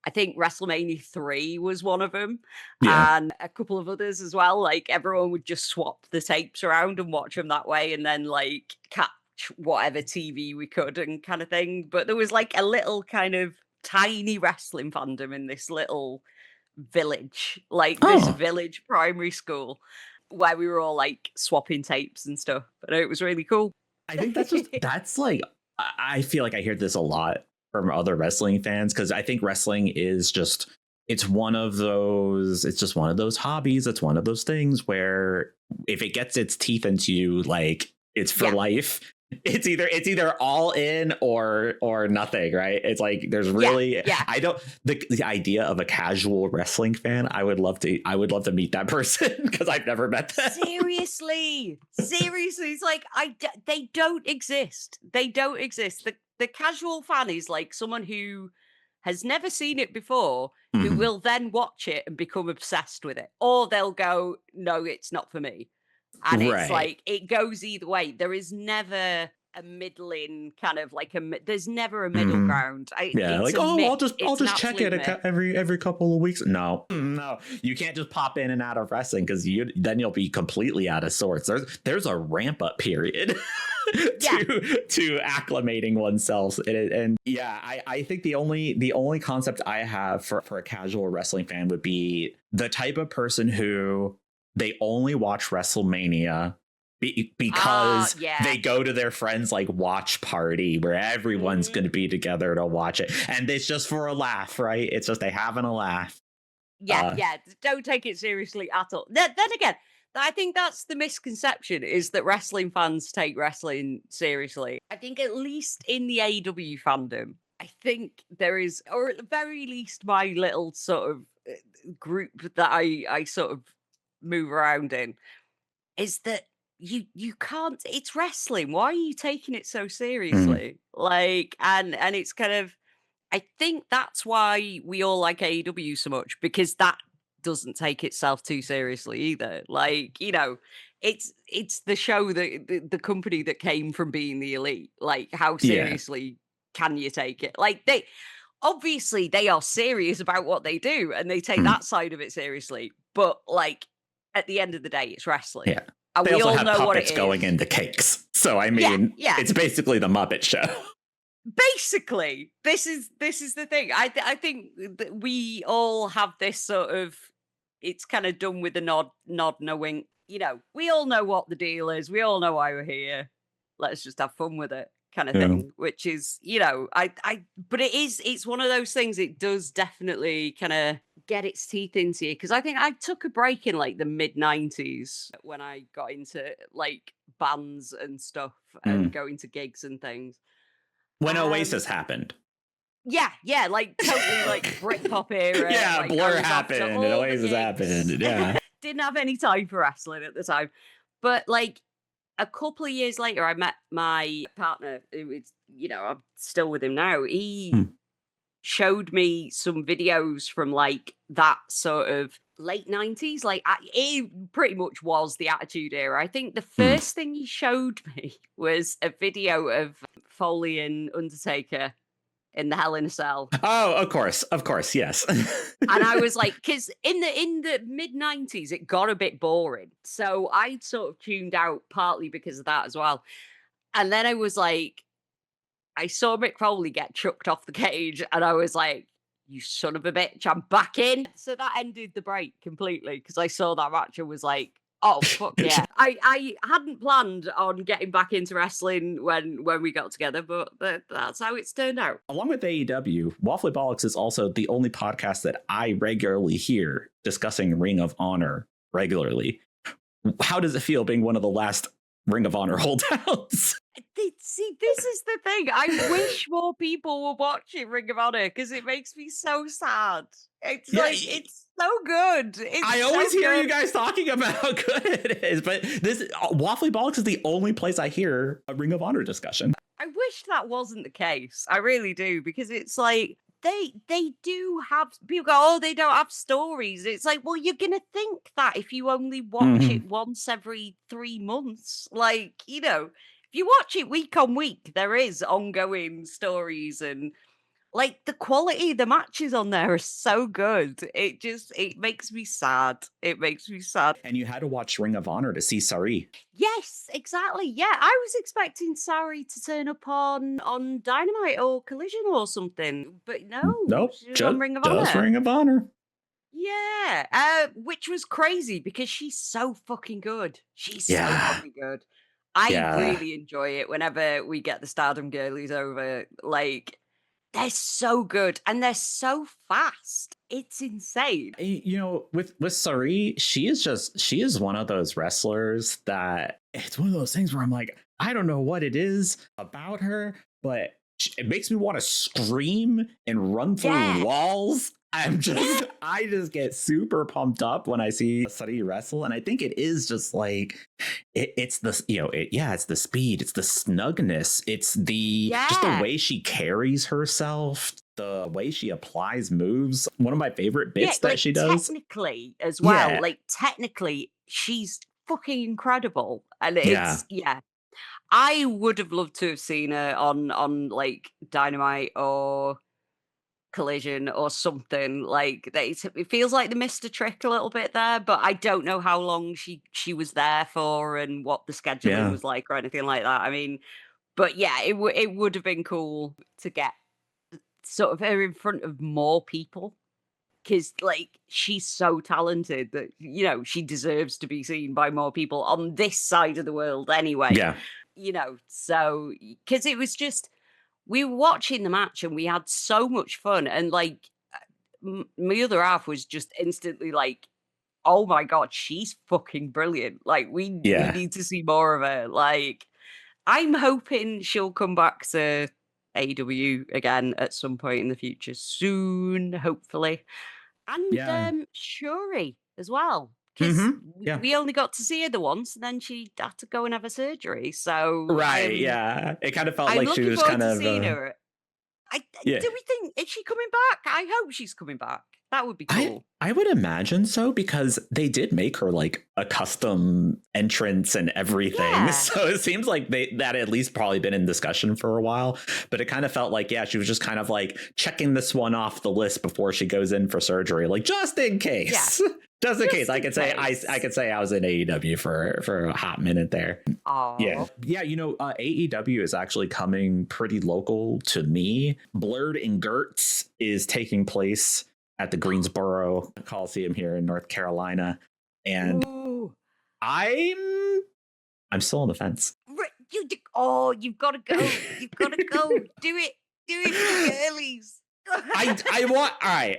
I think WrestleMania 3 was one of them,
Yeah.
and a couple of others as well. Like, everyone would just swap the tapes around and watch them that way, and then, like, catch whatever TV we could and kind of thing. But there was, like, a little kind of tiny wrestling fandom in this little village, like this
Oh,
village primary school, where we were all, like, swapping tapes and stuff. But it was really cool.
I think that's like, I feel like I hear this a lot from other wrestling fans, because I think wrestling is just, it's just one of those hobbies. It's one of those things where if it gets its teeth into you, like, it's for life. It's either all in or nothing, right? It's like there's really I don't the idea of a casual wrestling fan. I would love to meet that person because I've never met them.
Seriously, it's like they don't exist. They don't exist. The casual fan is like someone who has never seen it before, who will then watch it and become obsessed with it, or they'll go, no, it's not for me. And it's like, it goes either way. There is never a middling kind of like there's never a middle ground.
Like, I'll just check it every couple of weeks. No, you can't just pop in and out of wrestling, because then you'll be completely out of sorts. There's a ramp up period to acclimating oneself. And I think the only concept I have for a casual wrestling fan would be the type of person who they only watch WrestleMania because they go to their friends' like watch party where everyone's going to be together to watch it, and it's just for a laugh, right? It's just they having a laugh.
Don't take it seriously at all. Then again, I think that's the misconception, is that wrestling fans take wrestling seriously. I think at least in the AEW fandom, I think there is, or at the very least my little sort of group that I sort of move around in, is that you can't. It's wrestling. Why are you taking it so seriously? Like, and it's kind of. I think that's why we all like AEW so much, because that doesn't take itself too seriously either. Like, it's the show that the company that came from being the elite. Like, how
Yeah.
seriously can you take it? Like, they obviously they are serious about what they do and they take that side of it seriously. But like at the end of the day, it's wrestling.
Yeah.
And
They
we
also
all
have
know what it
puppets
is.
going into cakes. So I mean,
yeah.
it's basically the Muppet Show.
Basically, this is the thing. I think that we all have this sort of. It's kind of done with a nod, no wink. We all know what the deal is. We all know why we're here. Let's just have fun with it, kind of thing. Which is, but it's one of those things. It does definitely kind of get its teeth into you, because I think I took a break in like the mid-90s when I got into like bands and stuff and going to gigs and things.
When Oasis happened.
Yeah, like totally like Britpop era.
Yeah,
like,
Blur happened and Oasis happened. Yeah.
Didn't have any time for wrestling at the time. But like a couple of years later, I met my partner, who is, I'm still with him now. He showed me some videos from like that sort of late 90s. Like it pretty much was the Attitude Era. I think the first thing he showed me was a video of Foley and Undertaker in the Hell in a Cell.
Oh, of course, yes.
And I was like, because in the mid-90s, it got a bit boring. So I sort of tuned out partly because of that as well. And then I was like, I saw Mick Foley get chucked off the cage, and I was like, you son of a bitch, I'm back in. So that ended the break completely, because I saw that match and was like, oh, fuck yeah. I hadn't planned on getting back into wrestling when we got together, but that's how it's turned out.
Along with AEW, Waffly Bollox is also the only podcast that I regularly hear discussing Ring of Honor regularly. How does it feel being one of the last Ring of Honor holdouts?
See, this is the thing. I wish more people were watching Ring of Honor, because it makes me so sad. It's it's so good.
I always hear you guys talking about how good it is, but this Waffly Bollox is the only place I hear a Ring of Honor discussion.
I wish that wasn't the case. I really do, because it's like they do have people go, oh, they don't have stories. It's like, well, you're gonna think that if you only watch it once every 3 months. Like, if you watch it week on week, there is ongoing stories, and like the quality of the matches on there are so good. It makes me sad. It makes me sad.
And you had to watch Ring of Honor to see Sari.
Yes, exactly. Yeah, I was expecting Sari to turn up on Dynamite or Collision or something, but no.
Nope,
she was on Ring of Honor.
Just Ring of Honor.
Yeah, which was crazy because she's so fucking good. She's so fucking good. I really enjoy it whenever we get the Stardom girlies over. Like, they're so good and they're so fast. It's insane.
With Sari, she is one of those wrestlers that it's one of those things where I'm like, I don't know what it is about her, but it makes me want to scream and run through walls. I just get super pumped up when I see Sari wrestle, and I think it is just like it's the it's the speed, it's the snugness, it's the just the way she carries herself, the way she applies moves. One of my favorite bits that she does
technically as well. Like technically, she's fucking incredible, and it's I would have loved to have seen her on like Dynamite or Collision or something. Like it feels like they missed a trick a little bit there, but I don't know how long she was there for and what the scheduling was like or anything like that. I mean, but yeah, it would have been cool to get sort of her in front of more people, because like she's so talented that she deserves to be seen by more people on this side of the world anyway. So because it was just, we were watching the match and we had so much fun, and like my other half was just instantly like, oh my god, she's fucking brilliant. Like we need to see more of her. Like I'm hoping she'll come back to AEW again at some point in the future soon, hopefully. And Shuri as well, because
Yeah.
we only got to see her the once, and then she had to go and have a surgery. So
Right. Yeah. It kind of felt
I'm
like she
looking
was
forward
kind
to
of.
seeing her.
Yeah.
Do we think, is she coming back? I hope she's coming back. That would be cool.
I would imagine so, because they did make her like a custom entrance and everything.
Yeah.
So it seems like that at least probably been in discussion for a while. But it kind of felt like, yeah, she was just kind of like checking this one off the list before she goes in for surgery, like just in case. Yeah. Just in case. I could say I was in AEW for a hot minute there.
Oh.
Yeah. AEW is actually coming pretty local to me. Blurred and Gertz is taking place at the Greensboro Coliseum here in North Carolina, and
Ooh.
I'm still on the fence.
You've got to go. You've got to go. Do it for the girlies.
I want.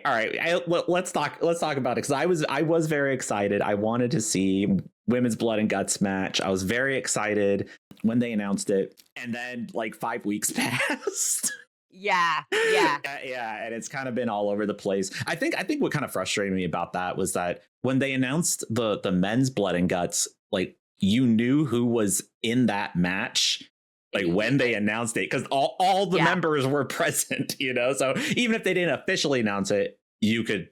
All right. Let's talk about it, because I was very excited. I wanted to see women's blood and guts match. I was very excited when they announced it, and then like 5 weeks passed.
Yeah.
And it's kind of been all over the place. I think what kind of frustrated me about that was that when they announced the men's blood and guts, like, you knew who was in that match, like when they announced it, because all the members were present, so even if they didn't officially announce it, you could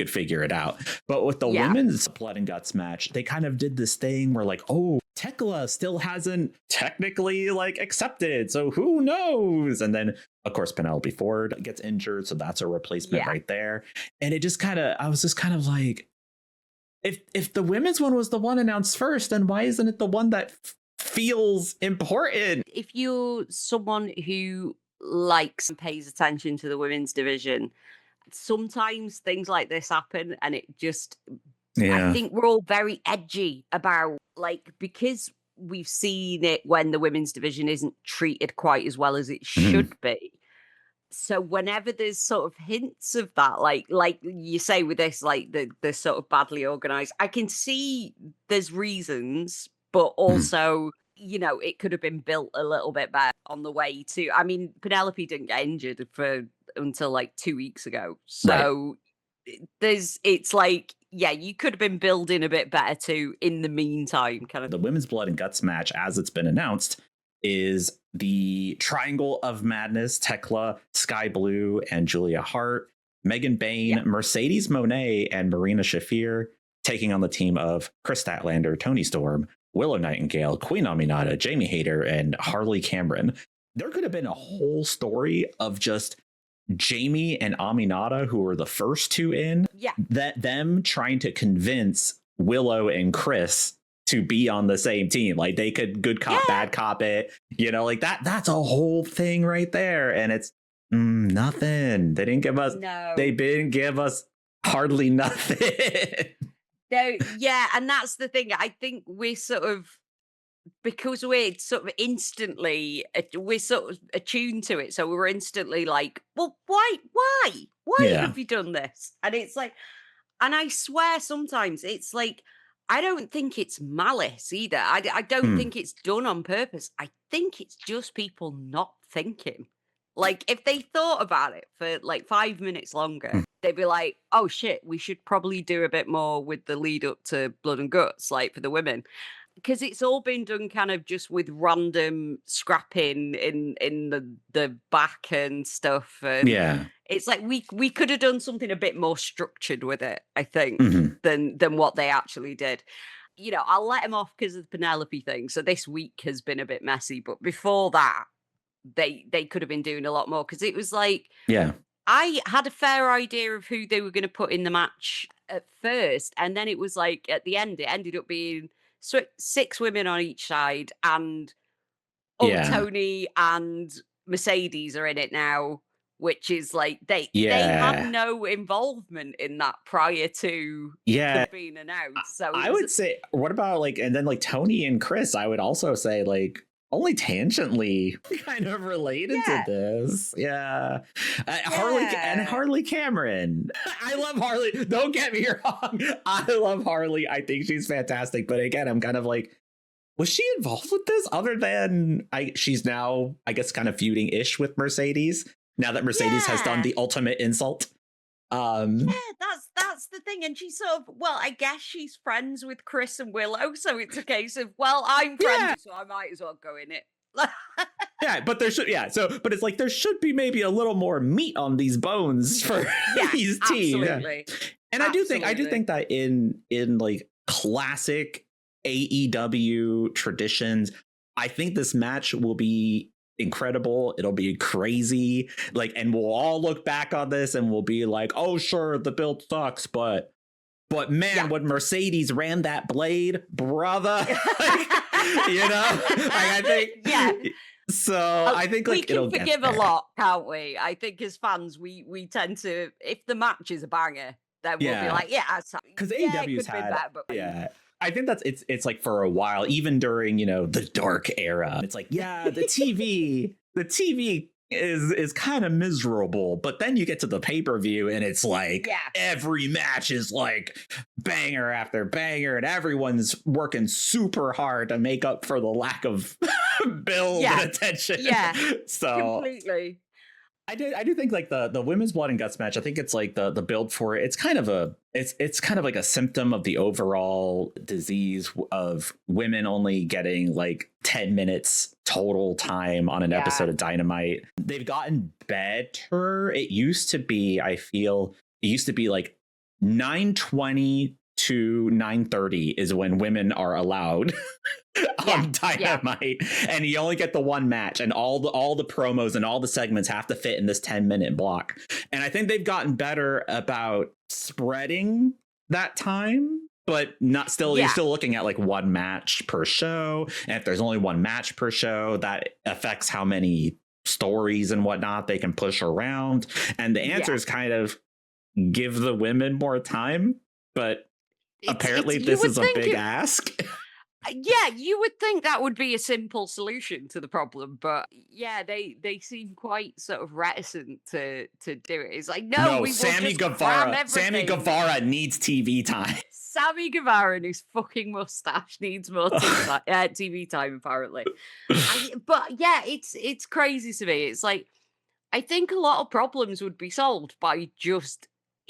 figure it out. But with the women's blood and guts match, they kind of did this thing where like, oh, Tekla still hasn't technically like accepted, so who knows? And then of course Penelope Ford gets injured, so that's a replacement right there. And I was just kind of like, if the women's one was the one announced first, then why isn't it the one that feels important?
If you're someone who likes and pays attention to the women's division, sometimes things like this happen, and it just, I think we're all very edgy about, like, because we've seen it when the women's division isn't treated quite as well as it should be. So whenever there's sort of hints of that, like you say with this, like the sort of badly organized, I can see there's reasons, but also, it could have been built a little bit better on the way too. I mean, Penelope didn't get injured until like 2 weeks ago. So it's like, you could have been building a bit better too in the meantime. Kind of.
The women's blood and guts match, as it's been announced, is the Triangle of Madness: Tekla, Sky Blue, and Julia Hart, Megan Bain, Mercedes Moné, and Marina Shafir, taking on the team of Chris Statlander, Toni Storm, Willow Nightingale, Queen Aminata, Jamie Hayter, and Harley Cameron. There could have been a whole story of just Jamie and Aminata, who were the first two in, that them trying to convince Willow and Chris to be on the same team. Like, they could good cop, bad cop it, like that's a whole thing right there. And it's nothing. They didn't give us hardly nothing.
No, and that's the thing. I think we're sort of, because we're sort of instantly, we're sort of attuned to it, so we're instantly like, well, why have you done this? And it's like, and I swear sometimes it's like, I don't think it's malice either. I don't think it's done on purpose. I think it's just people not thinking. Like, if they thought about it for like 5 minutes longer, they'd be like, oh shit, we should probably do a bit more with the lead up to Blood and Guts, like for the women. Because it's all been done kind of just with random scrapping in the back and stuff. And it's like we could have done something a bit more structured with it, I think, than what they actually did. I'll let them off because of the Penelope thing. So this week has been a bit messy, but before that, they could have been doing a lot more, because it was like, I had a fair idea of who they were going to put in the match at first, and then it was like at the end, it ended up being 6 women on each side, and Tony and Mercedes are in it now, which is like they had no involvement in that prior to them being announced. So
I would say, what about like, and then like Tony and Chris, I would also say like only tangentially kind of related to this. Harley Cameron. I love Harley. Don't get me wrong. I love Harley. I think she's fantastic. But again, I'm kind of like, was she involved with this other than she's now, I guess, kind of feuding-ish with Mercedes now that Mercedes has done the ultimate insult
Yeah, that's the thing. And she's sort of, well, I guess she's friends with Chris and Willow, so it's a case of, well, I'm friends, so I might as well go in it.
Yeah, but there should but it's like there should be maybe a little more meat on these bones for these teams.
Absolutely.
Yeah. And I do think that in like classic AEW traditions, I think this match will be incredible. It'll be crazy. Like, and we'll all look back on this and we'll be like, oh, sure, the build sucks, but man, when Mercedes ran that blade, brother, I think, So I think like
we can forgive a lot, can't we? I think as fans, we tend to, if the match is a banger, then we'll be like,
because AEW's had, I think it's like for a while, even during the dark era, it's like the TV is kind of miserable, but then you get to the pay-per-view and it's like every match is like banger after banger and everyone's working super hard to make up for the lack of build and attention. So completely. I do think like the women's blood and guts match, I think it's like the build for it. It's kind of like a symptom of the overall disease of women only getting like 10 minutes total time on an episode of Dynamite. They've gotten better. It used to be like 9:20 to 9:30 is when women are allowed on Dynamite, and you only get the one match, and all the promos and all the segments have to fit in this 10-minute block. And I think they've gotten better about spreading that time, but not still. You're still looking at like one match per show, and if there's only one match per show, that affects how many stories and whatnot they can push around. And the answer is kind of give the women more time, but apparently this is a big ask.
Yeah, you would think that would be a simple solution to the problem, but they seem quite sort of reticent to do it. It's like, no,
Sammy Guevara needs TV time.
Sammy Guevara and his fucking mustache needs more TV time, apparently. But yeah, it's crazy to me. It's like, I think a lot of problems would be solved by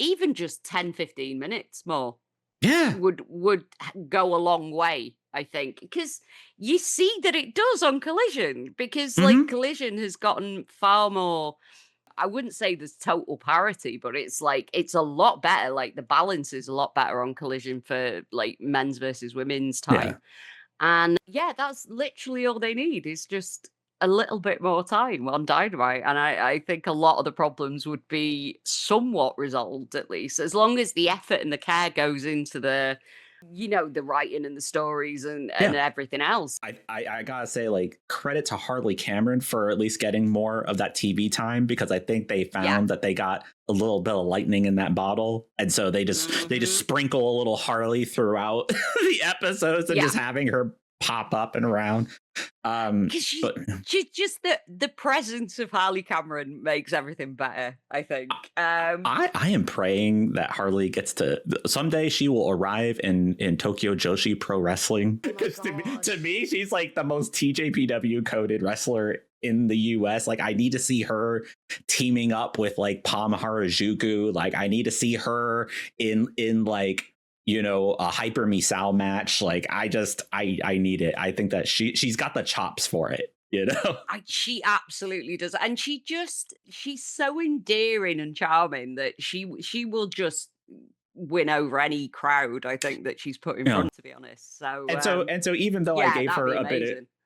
even just 10-15 minutes more. Would go a long way, I think, because you see that it does on Collision, because like Collision has gotten far more, I wouldn't say there's total parity, but it's like it's a lot better. Like the balance is a lot better on Collision for like men's versus women's time. And that's literally all they need is just a little bit more time on Dynamite, and I think a lot of the problems would be somewhat resolved, at least as long as the effort and the care goes into the the writing and the stories and everything else.
I gotta say, like, credit to Harley Cameron for at least getting more of that TV time, because I think they found that they got a little bit of lightning in that bottle, and so they just sprinkle a little Harley throughout the episodes and just having her pop up and around.
Just the presence of Harley Cameron makes everything better, I think.
I am praying that Harley gets to someday she will arrive in Tokyo Joshi Pro Wrestling, because to me she's like the most TJPW coded wrestler in the US. Like, I need to see her teaming up with like Pam Harajuku. Like, I need to see her in like a Hyper Misao match. Like, I need it. I think that she's got the chops for it,
she absolutely does. And she's so endearing and charming that she will just win over any crowd, I think, that she's put in front, to be honest. So
and so even though I gave her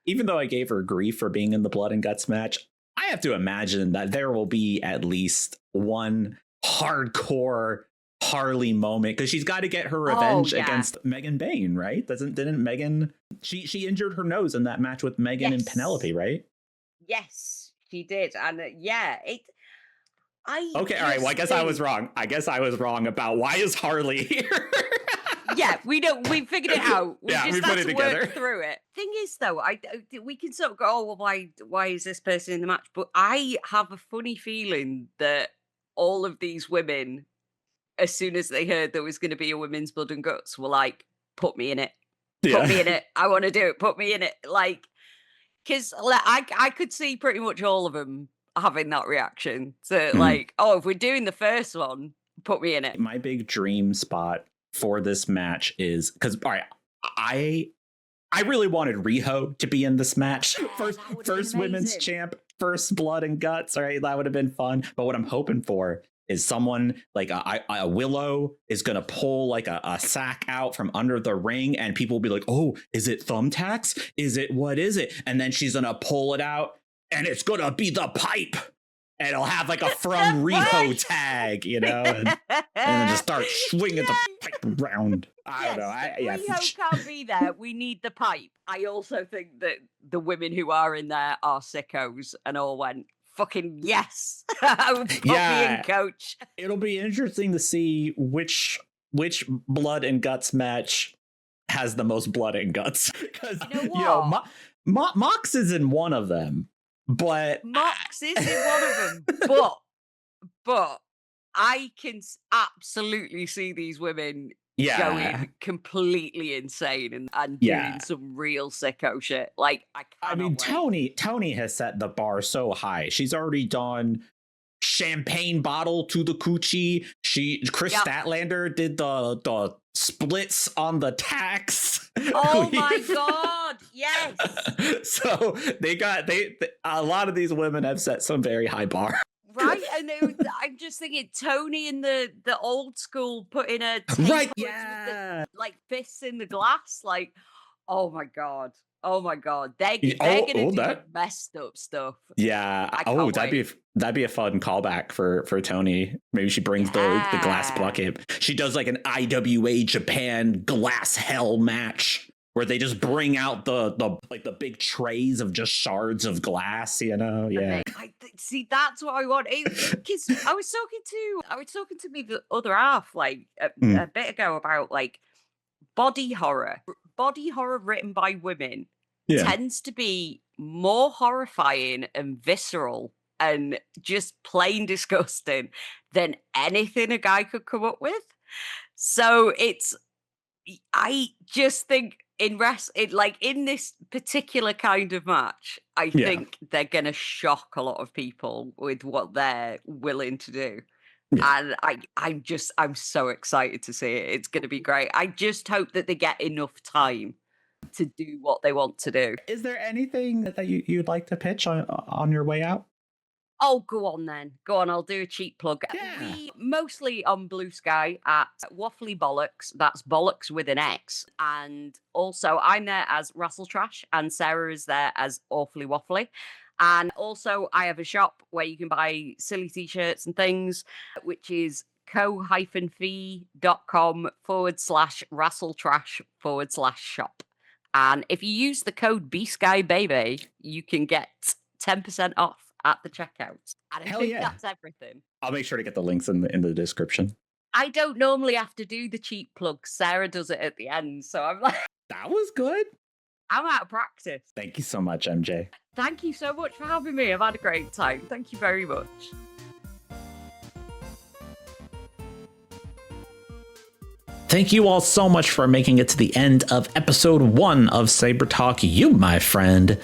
even though I gave her grief for being in the blood and guts match, I have to imagine that there will be at least one hardcore Harley moment, because she's got to get her revenge against Megan Bain, right? Didn't Megan, she injured her nose in that match with Megan and Penelope, right?
Yes, she did. And all
right, well, I guess I was wrong about why is Harley here.
We figured it out. We just
put
had
it
to
together.
work through it. Thing is, though, we can sort of go, oh, well, why is this person in the match? But I have a funny feeling that all of these women, as soon as they heard there was going to be a women's blood and guts, were like, put me in it. Put me in it. I want to do it. Put me in it. Like, because I could see pretty much all of them having that reaction to like, oh, if we're doing the first one, Put me in it.
My big dream spot for this match is because, all right, I really wanted Riho to be in this match. First women's champ, first blood and guts. All right, that would have been fun. But what I'm hoping for is someone like a Willow is going to pull like a sack out from under the ring, and people will be like, oh, is it thumbtacks? What is it? And then she's going to pull it out, and it's going to be the pipe. And it'll have like a from Riho tag, you know, and then just start swinging the pipe around. I don't know.
Riho can't be there. We need the pipe. I also think that the women who are in there are sickos and all went, fucking yes. Put me in, coach.
It'll be interesting to see which blood and guts match has the most blood and guts. Because, Mox is in one of them. But
Mox is in one of them, but I can absolutely see these women going completely insane and doing some real sicko shit. Like I mean,
Tony has set the bar so high. She's already done champagne bottle to the coochie. Chris Statlander did the splits on the tax.
Oh my god, yes.
So a lot of these women have set some very high bar.
Right, and I'm just thinking Tony in the old school putting a tape with the, like fists in the glass, like oh my god, they're gonna do messed up stuff.
Yeah. Oh, that'd be a fun callback for Tony. Maybe she brings the glass bucket. She does like an IWA Japan glass hell match where they just bring out the big trays of just shards of glass, you know? Yeah.
See, that's what I want. Because I was talking to me the other half like a bit ago about like body horror written by women tends to be more horrifying and visceral and just plain disgusting than anything a guy could come up with. So I just think in this particular kind of match, I think they're gonna shock a lot of people with what they're willing to do. Yeah. And I'm so excited to see it. It's gonna be great. I just hope that they get enough time to do what they want to do.
Is there anything that you'd like to pitch on your way out?
Oh, go on then. Go on, I'll do a cheap plug. Yeah. We mostly on Blue Sky at Waffly Bollox. That's Bollocks with an X. And also I'm there as Wrestle Trash and Sarah is there as Awfully Waffly. And also I have a shop where you can buy silly t-shirts and things, which is co-fi.com/wrestletrash/shop. And if you use the code BSkyBaby, you can get 10% off at the checkout. And I think that's everything.
I'll make sure to get the links in the description.
I don't normally have to do the cheap plug. Sarah does it at the end. So I'm like,
that was good.
I'm out of practice.
Thank you so much, MJ.
Thank you so much for having me. I've had a great time. Thank you very much.
Thank you all so much for making it to the end of episode 1 of SabreTalk. You, my friend,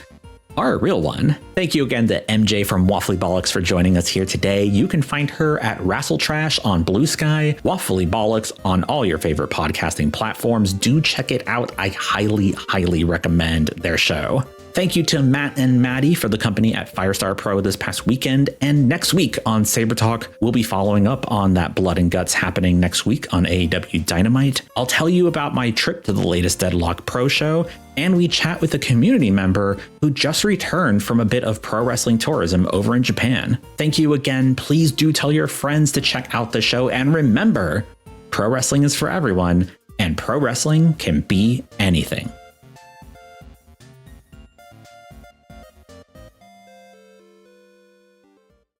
are a real one. Thank you again to MJ from Waffly Bollox for joining us here today. You can find her at Wrestletrash on Blue Sky, Waffly Bollox on all your favorite podcasting platforms. Do check it out. I highly, highly recommend their show. Thank you to Matt and Mattie for the company at Firestar Pro this past weekend. And next week on SabreTalk, we'll be following up on that Blood and Guts happening next week on AEW Dynamite. I'll tell you about my trip to the latest Deadlock Pro show, and we chat with a community member who just returned from a bit of pro wrestling tourism over in Japan. Thank you again. Please do tell your friends to check out the show. And remember, pro wrestling is for everyone, and pro wrestling can be anything.